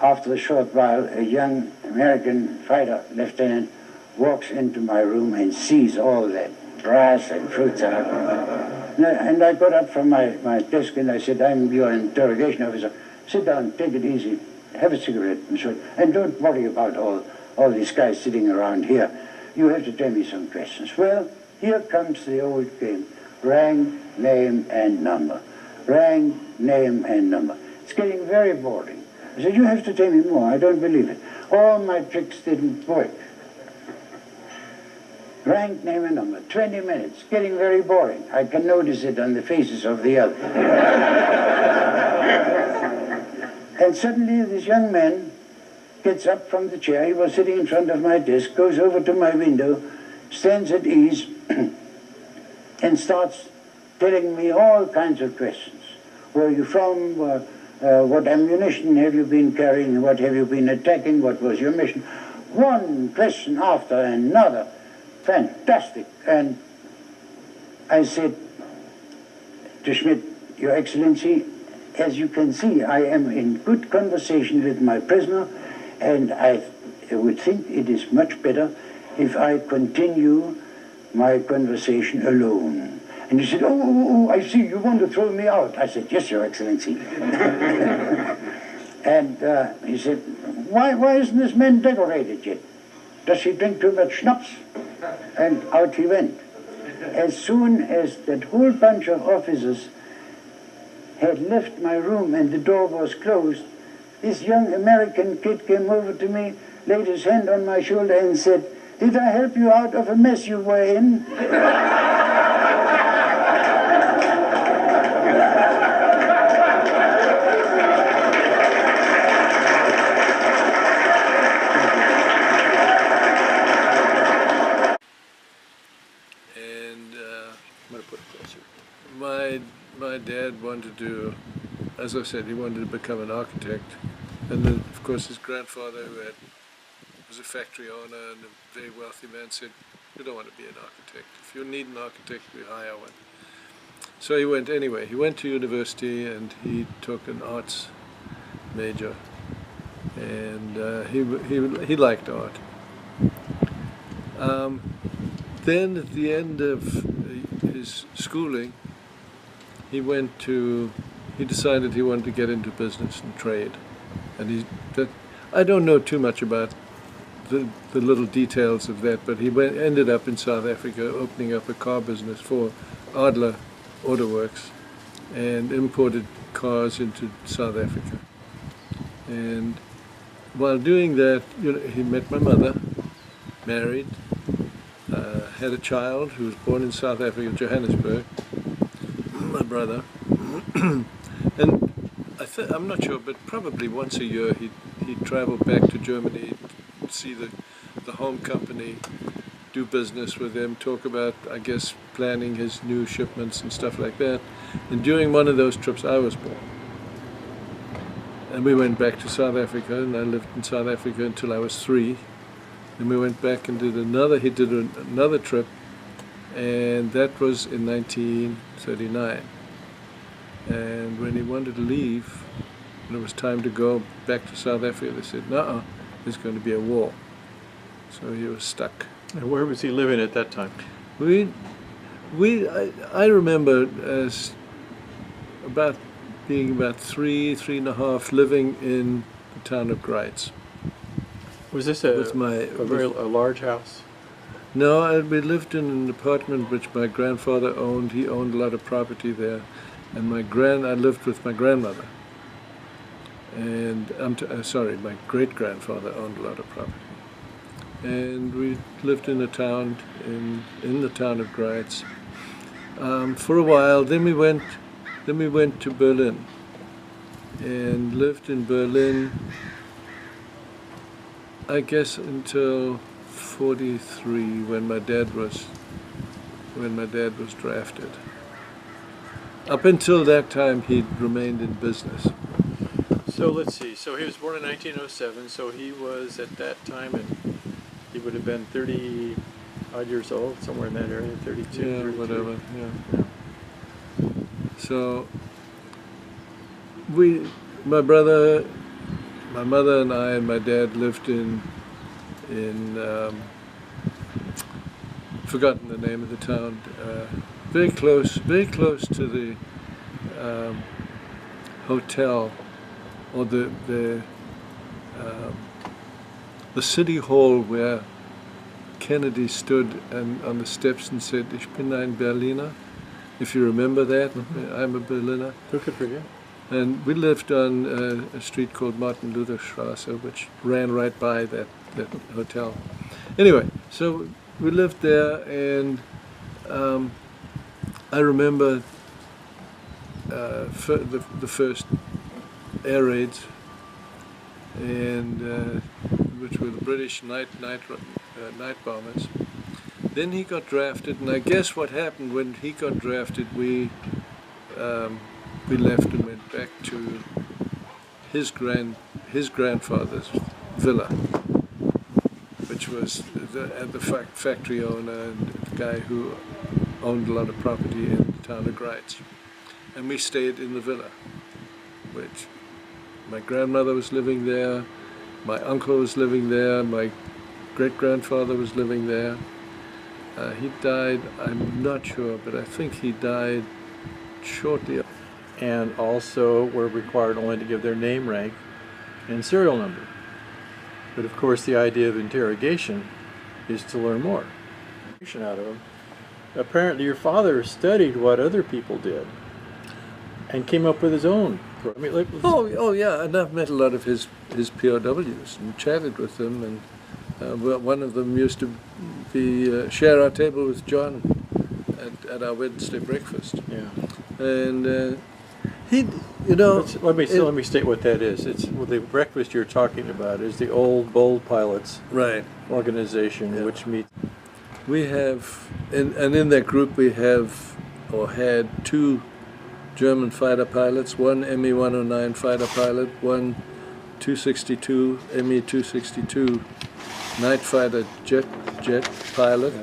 After a short while, a young American fighter lieutenant walks into my room and sees all that brass and fruits. And I got up from my desk and I said, I'm your interrogation officer. Sit down, take it easy, have a cigarette and so on. And don't worry about all these guys sitting around here. You have to tell me some questions. Well, here comes the old game. Rank, name, and number. Rank, name, and number. It's getting very boring. I said, you have to tell me more. I don't believe it. All my tricks didn't work. Rank, name, and number. 20 minutes. Getting very boring. I can notice it on the faces of the others. And suddenly this young man gets up from the chair. He was sitting in front of my desk, goes over to my window, stands at ease, and starts telling me all kinds of questions. Where are you from? What ammunition have you been carrying? What have you been attacking? What was your mission? One question after another. Fantastic. And I said to Schmidt, Your Excellency, as you can see, I am in good conversation with my prisoner, and I would think it is much better if I continue my conversation alone. And he said, oh, I see, you want to throw me out. I said, yes, Your Excellency. And he said, why isn't this man decorated yet? Does he drink too much schnapps? And out he went. As soon as that whole bunch of officers had left my room and the door was closed, this young American kid came over to me, laid his hand on my shoulder and said, did I help you out of a mess you were in? My dad wanted to, as I said, he wanted to become an architect. And then, of course, his grandfather, who was a factory owner and a very wealthy man, said, you don't want to be an architect. If you need an architect, we hire one. So he went anyway. He went to university and he took an arts major. And he liked art. Then at the end of his schooling, he decided he wanted to get into business and trade. And I don't know too much about the little details of that, but he ended up in South Africa opening up a car business for Adler Auto Works and imported cars into South Africa. And while doing that, he met my mother, married, had a child who was born in South Africa, Johannesburg, my brother. And I'm not sure, but probably once a year he'd travel back to Germany, see the home company, do business with them, talk about, I guess, planning his new shipments and stuff like that. And during one of those trips I was born. And we went back to South Africa, and I lived in South Africa until I was 3. And we went back and he did another trip, and that was in 1939. And when he wanted to leave, and it was time to go back to South Africa, they said, no, there's going to be a war. So he was stuck. And where was he living at that time? I remember as being about 3.5, living in the town of Greitz. Was this a large house? No, we lived in an apartment which my grandfather owned. He owned a lot of property there, and I lived with my grandmother. And sorry, my great-grandfather owned a lot of property. And we lived in a town, in the town of Greiz, for a while. Then we went to Berlin, and lived in Berlin, I guess, until '43, when my dad was drafted. Up until that time, he'd remained in business. So let's see. So he was born in 1907. So he was at that time, and he would have been 30 odd years old, somewhere in that area, 32, Yeah, 33. whatever. Yeah. Yeah. So my brother, my mother, and I, and my dad lived in forgotten the name of the town, very close to the hotel, or the city hall where Kennedy stood on the steps and said, "Ich bin ein Berliner." If you remember that, I'm a Berliner. Good for you. And we lived on a street called Martin Luther Straße, which ran right by that hotel. Anyway, so we lived there, and I remember the first air raids, and which were the British night bombers. Then he got drafted, and I guess what happened when he got drafted, we left and went back to his grandfather's villa, which was the factory owner and the guy who owned a lot of property in the town of Greiz. And we stayed in the villa, which my grandmother was living there, my uncle was living there, my great-grandfather was living there. He died, I'm not sure, but I think he died shortly. And also were required only to give their name, rank, and serial number. But of course the idea of interrogation is to learn more out of them. Apparently your father studied what other people did and came up with his own. I mean, Oh yeah, and I've met a lot of his POWs and chatted with them, and one of them used to share our table with John at our Wednesday breakfast. Yeah. And he, you know, let me state what that is. It's the breakfast you're talking about is the old Bold Pilots right organization, yeah. which meets. We have, and in that group we have, or had, 2 German fighter pilots, one Me-109 fighter pilot, one 262, Me-262 night fighter jet pilot.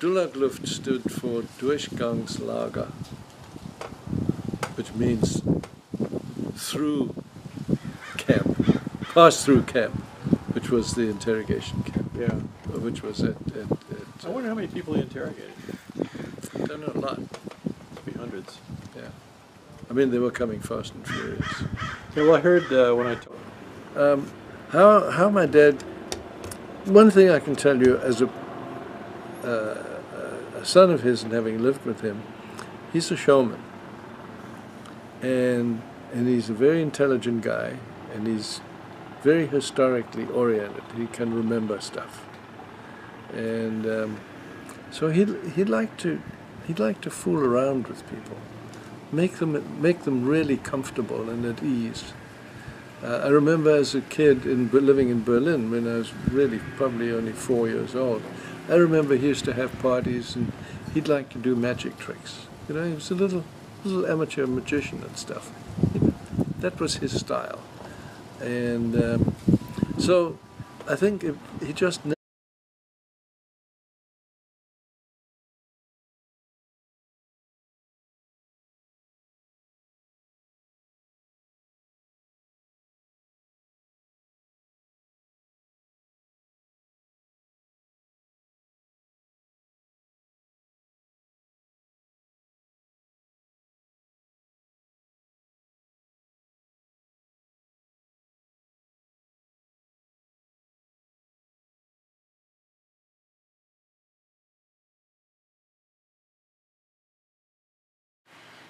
Durchluft stood for Durchgangslager, which means through camp, pass through camp, which was the interrogation camp. Yeah. Which was at I wonder how many people he interrogated. I don't know, a lot. Must be hundreds. Yeah. I mean, they were coming fast and furious. Yeah, well, I heard when I told. How my dad. One thing I can tell you, as a son of his and having lived with him, he's a showman, and he's a very intelligent guy, and he's very historically oriented. He can remember stuff, and so he'd like to fool around with people, make them really comfortable and at ease. I remember as a kid living in Berlin, when I was really probably only 4 years old, I remember he used to have parties and he'd like to do magic tricks. You know, he was a little amateur magician and stuff. That was his style. And so I think he just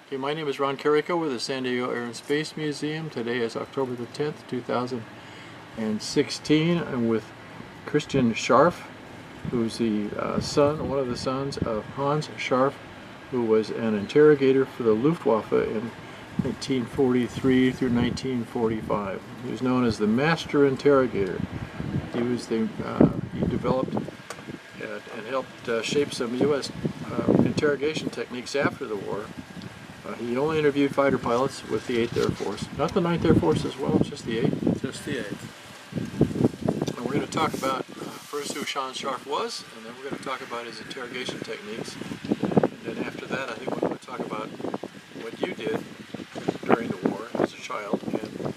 Okay, my name is Ron Carrico with the San Diego Air and Space Museum. Today is October the 10th, 2016. I'm with Christian Scharff, who's the one of the sons of Hanns Scharff, who was an interrogator for the Luftwaffe in 1943 through 1945. He was known as the Master Interrogator. He was he developed and helped shape some U.S. interrogation techniques after the war. He only interviewed fighter pilots with the 8th Air Force. Not the 9th Air Force as well, just the 8th. Just the 8th. And we're going to talk about first who Hanns Scharff was, and then we're going to talk about his interrogation techniques. And then after that, I think we're going to talk about what you did during the war as a child and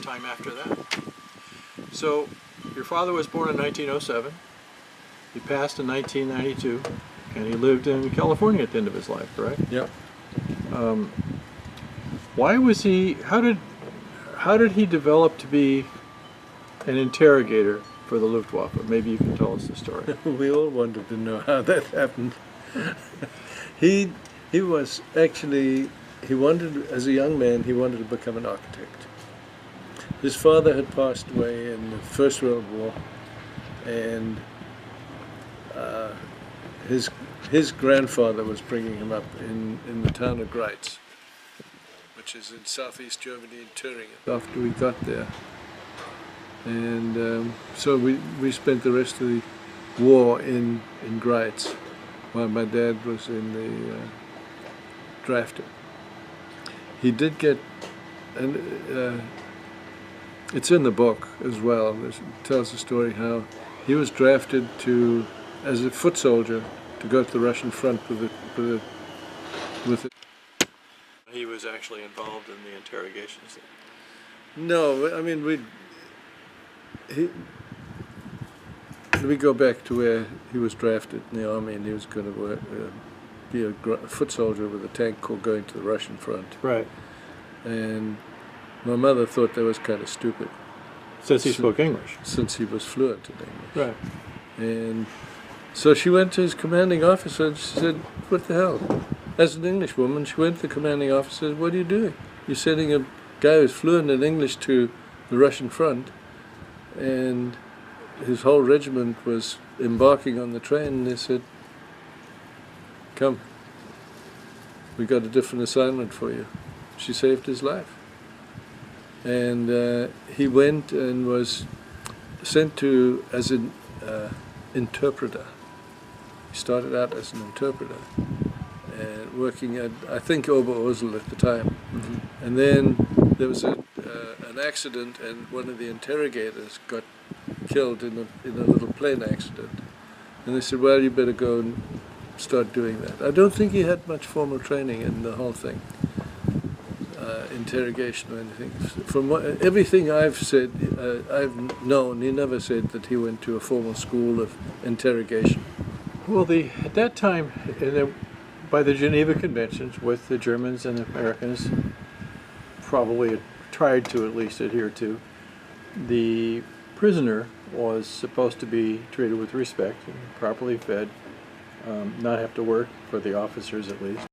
time after that. So, your father was born in 1907. He passed in 1992, and he lived in California at the end of his life, correct? Yep. Why was he? How did he develop to be an interrogator for the Luftwaffe? Maybe you can tell us the story. We all wanted to know how that happened. He was actually, he wanted, as a young man, he wanted to become an architect. His father had passed away in the First World War, and his grandfather was bringing him up in the town of Greiz, which is in southeast Germany, in Thuringen, after we got there. And so we spent the rest of the war in Greiz, while my dad was in the drafted. He did get, and it's in the book as well. It tells the story how he was drafted as a foot soldier to go to the Russian front with it. He was actually involved in the interrogations. No, I mean let me go back to where he was drafted in the army, and he was going to be a foot soldier with a tank corps going to the Russian front. Right. And my mother thought that was kind of stupid. Since he spoke English. Since he was fluent in English. Right. And so she went to his commanding officer and she said, "What the hell?" As an English woman, she went to the commanding officer and said, "What are you doing? You're sending a guy who's fluent in English to the Russian front, and his whole regiment was embarking on the train." And they said, "Come, we got a different assignment for you." She saved his life. And he went and was sent to as an interpreter. He started out as an interpreter and working at, I think, Oberursel at the time. Mm-hmm. And then there was an accident, and one of the interrogators got killed in a little plane accident. And they said, "Well, you better go and start doing that." I don't think he had much formal training in the whole thing, interrogation or anything. From everything I've said, I've known, he never said that he went to a formal school of interrogation. Well, at that time, by the Geneva Conventions, with the Germans and the Americans probably tried to at least adhere to, the prisoner was supposed to be treated with respect and properly fed, not have to work, for the officers at least.